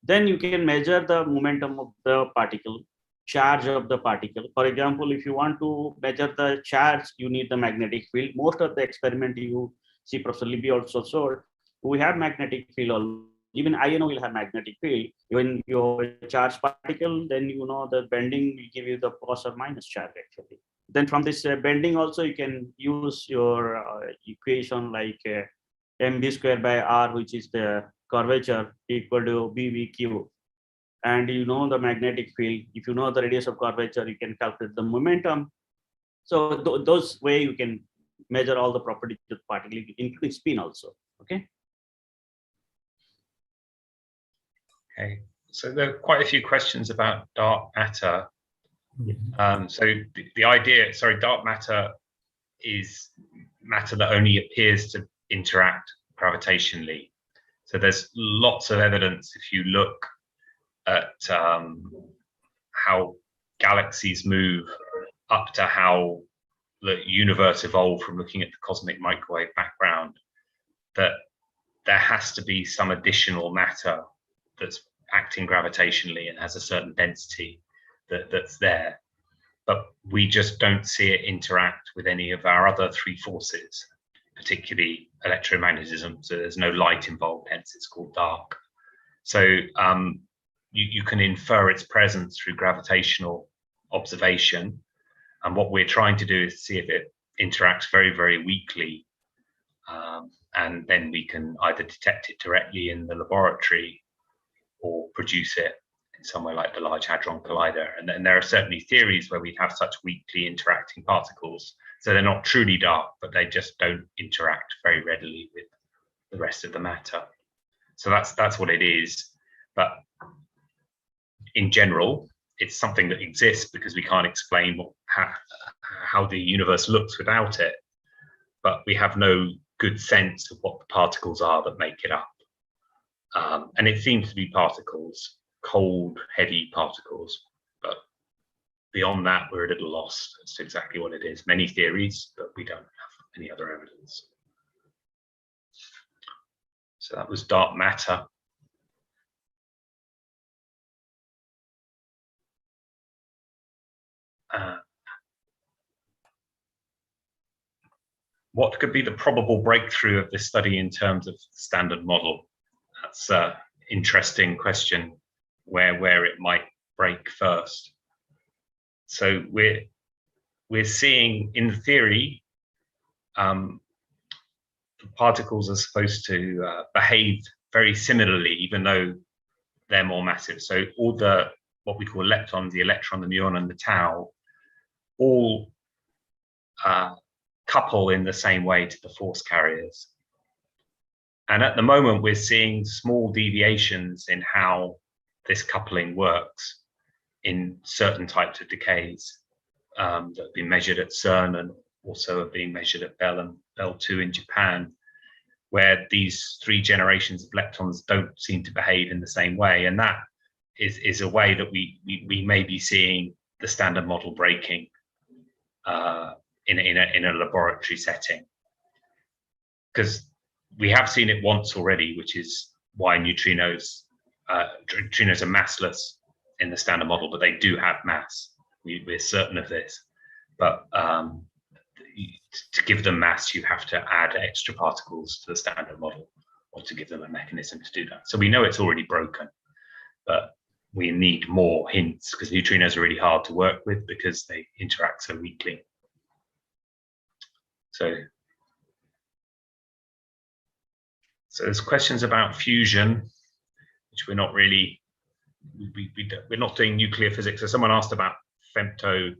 Then you can measure the momentum of the particle, charge of the particle. For example, if you want to measure the charge, you need the magnetic field. Most of the experiment you see Professor Libby also showed, we have magnetic field. Even INO will have magnetic field. When you have a charged particle, then you know the bending will give you the plus or minus charge actually. Then from this bending also you can use your equation like mv square by r, which is the curvature equal to bvq, and you know the magnetic field. If you know the radius of curvature, you can calculate the momentum. So those way you can measure all the properties of the particle, including spin also. Okay. Okay, so there are quite a few questions about dark matter. So the idea, dark matter is matter that only appears to interact gravitationally. So there's lots of evidence if you look at how galaxies move up to how the universe evolved from looking at the cosmic microwave background, that there has to be some additional matter that's acting gravitationally and has a certain density that's there. But we just don't see it interact with any of our other three forces, particularly electromagnetism. So there's no light involved, hence it's called dark. So you can infer its presence through gravitational observation. And what we're trying to do is see if it interacts very, very weakly. And then we can either detect it directly in the laboratory or produce it in somewhere like the Large Hadron Collider. And then there are certainly theories where we have such weakly interacting particles. So they're not truly dark, but they just don't interact very readily with the rest of the matter. So that's what it is. But in general, it's something that exists because we can't explain how the universe looks without it. But we have no good sense of what the particles are that make it up. And it seems to be particles, cold, heavy particles. But beyond that, we're a little lost as to exactly what it is. Many theories, but we don't have any other evidence. So that was dark matter. What could be the probable breakthrough of this study in terms of standard model? That's an interesting question, where it might break first. So we're seeing, in theory, the particles are supposed to behave very similarly, even though they're more massive. So all the what we call leptons, the electron, the muon, and the tau, all couple in the same way to the force carriers. And at the moment, we're seeing small deviations in how this coupling works in certain types of decays that have been measured at CERN and also are being measured at Bell L2 in Japan, where these 3 generations of leptons don't seem to behave in the same way. And that is a way that we may be seeing the standard model breaking in a laboratory setting. Because we have seen it once already, which is why neutrinos are massless in the standard model, but they do have mass. We're certain of this. But to give them mass, you have to add extra particles to the standard model, or to give them a mechanism to do that. So we know it's already broken, but we need more hints, because neutrinos are really hard to work with because they interact so weakly. So there's questions about fusion, which we're not really, we're not doing nuclear physics. So someone asked about femto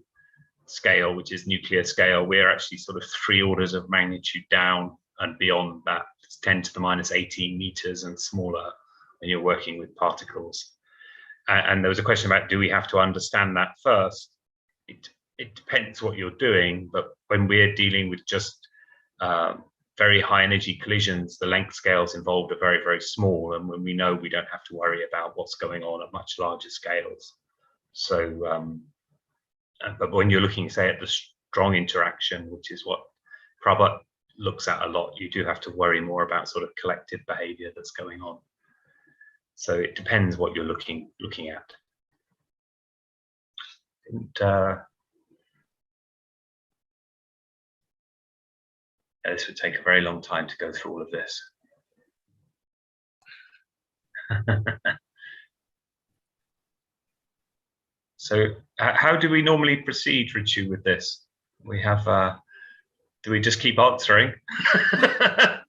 scale, which is nuclear scale. We're actually sort of 3 orders of magnitude down and beyond that. It's 10 to the minus 18 meters and smaller when you're working with particles. And there was a question about, do we have to understand that first? It depends what you're doing, but when we're dealing with just very high energy collisions, the length scales involved are very, very small. And when we know, we don't have to worry about what's going on at much larger scales. So, but when you're looking, say, at the strong interaction, which is what Prabhat looks at a lot, you do have to worry more about sort of collective behavior that's going on. So it depends what you're looking at. And this would take a very long time to go through all of this. So how do we normally proceed, Ritu, with this? We have, do we just keep answering? I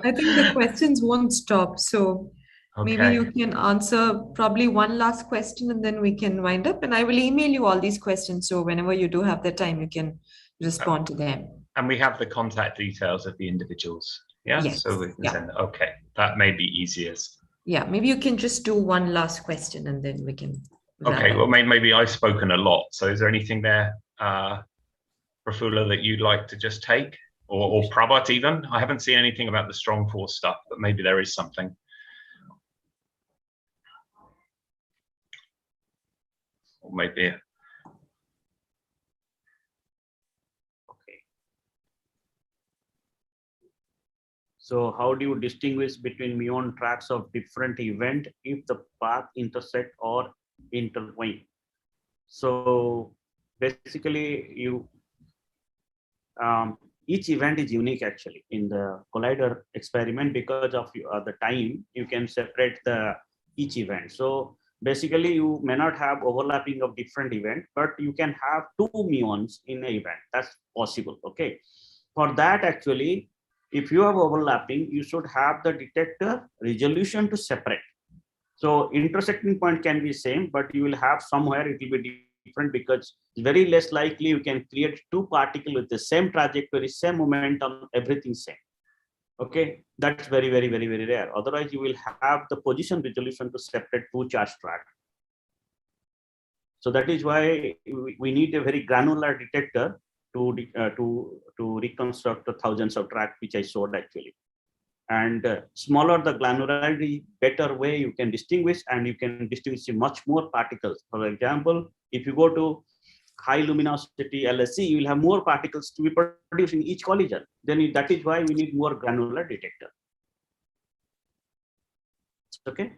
think the questions won't stop. So Okay. maybe you can answer probably one last question and then we can wind up. And I will email you all these questions. So whenever you do have the time, you can respond to them. And we have the contact details of the individuals. Yeah. Yes. So we can send. Okay. That may be easiest. Yeah. Maybe you can just do one last question and then we can. Okay. Well, maybe I've spoken a lot. So is there anything there, Prafula, that you'd like to just take, or Prabhat even? I haven't seen anything about the strong force stuff, but maybe there is something. Or maybe. Okay. So how do you distinguish between muon tracks of different event if the path intersect or intertwine? So basically, you each event is unique actually in the collider experiment because of the time you can separate each event. So basically, you may not have overlapping of different events, but you can have 2 muons in an event. That's possible. Okay. For that, actually, if you have overlapping, you should have the detector resolution to separate. So intersecting point can be same, but you will have somewhere it will be different because it's very less likely you can create 2 particles with the same trajectory, same momentum, everything same. Okay, that's very, very, very, very rare. Otherwise, you will have the position resolution to separate 2 charge tracks. So that is why we need a very granular detector to reconstruct the thousands of tracks which I showed actually. And smaller the granularity, better way you can distinguish, and you can distinguish much more particles. For example, if you go to high luminosity LSC, you will have more particles to be produced in each collision. Then that is why we need more granular detector. Okay.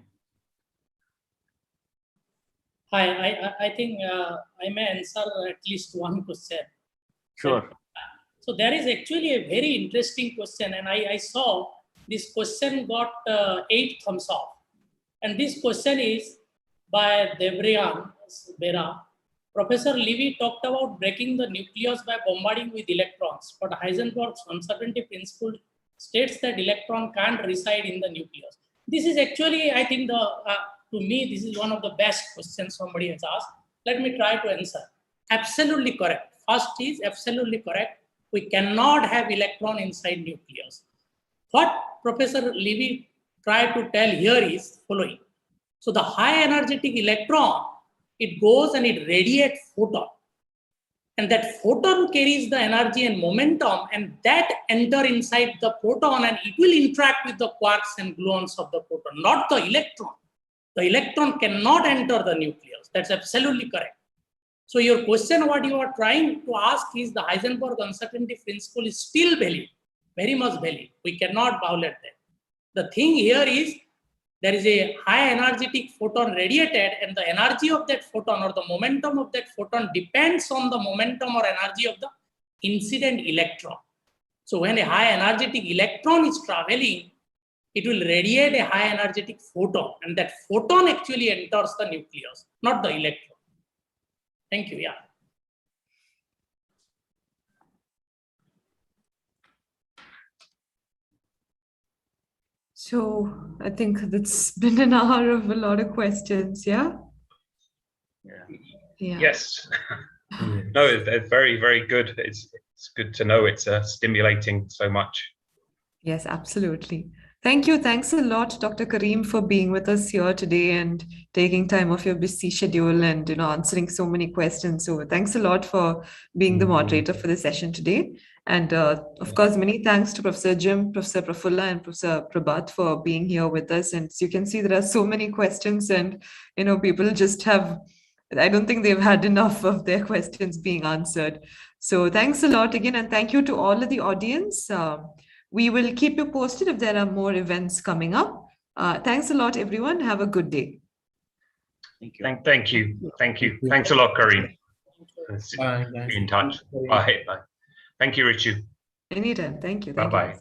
Hi, I think I may answer at least one question. Sure. So there is actually a very interesting question, and I saw this question got 8 thumbs up. And this question is by Debrian Bera. Professor Levy talked about breaking the nucleus by bombarding with electrons, but Heisenberg's uncertainty principle states that electron can't reside in the nucleus. This is actually, I think, to me, this is one of the best questions somebody has asked. Let me try to answer. Absolutely correct. First is absolutely correct. We cannot have electron inside nucleus. What Professor Levy tried to tell here is following. So the high energetic electron, it goes and it radiates photon. And that photon carries the energy and momentum, and that enter inside the proton, and it will interact with the quarks and gluons of the proton, not the electron. The electron cannot enter the nucleus. That's absolutely correct. So your question, what you are trying to ask is the Heisenberg uncertainty principle is still valid, very much valid. We cannot violate that. The thing here is there is a high energetic photon radiated, and the energy of that photon or the momentum of that photon depends on the momentum or energy of the incident electron. So when a high energetic electron is traveling, it will radiate a high energetic photon, and that photon actually enters the nucleus, not the electron. Thank you. Yeah. So I think that's been an hour of a lot of questions. Yeah. Yeah. Yes. No, it's very, very good. It's good to know it's stimulating so much. Yes, absolutely. Thank you. Thanks a lot, Dr. Karim, for being with us here today and taking time off your busy schedule and answering so many questions. So thanks a lot for being the moderator for the session today. And of course, many thanks to Professor Jim, Professor Prafulla, and Professor Prabhat for being here with us. And as you can see, there are so many questions, and people just have, I don't think they've had enough of their questions being answered. So thanks a lot again, and thank you to all of the audience. We will keep you posted if there are more events coming up. Thanks a lot, everyone. Have a good day. Thank you. Thank you. Thank you. Thanks a lot, Karim. Bye. Be in touch. Bye. Bye. Thank you, Richu. Anytime. Thank you. Bye-bye.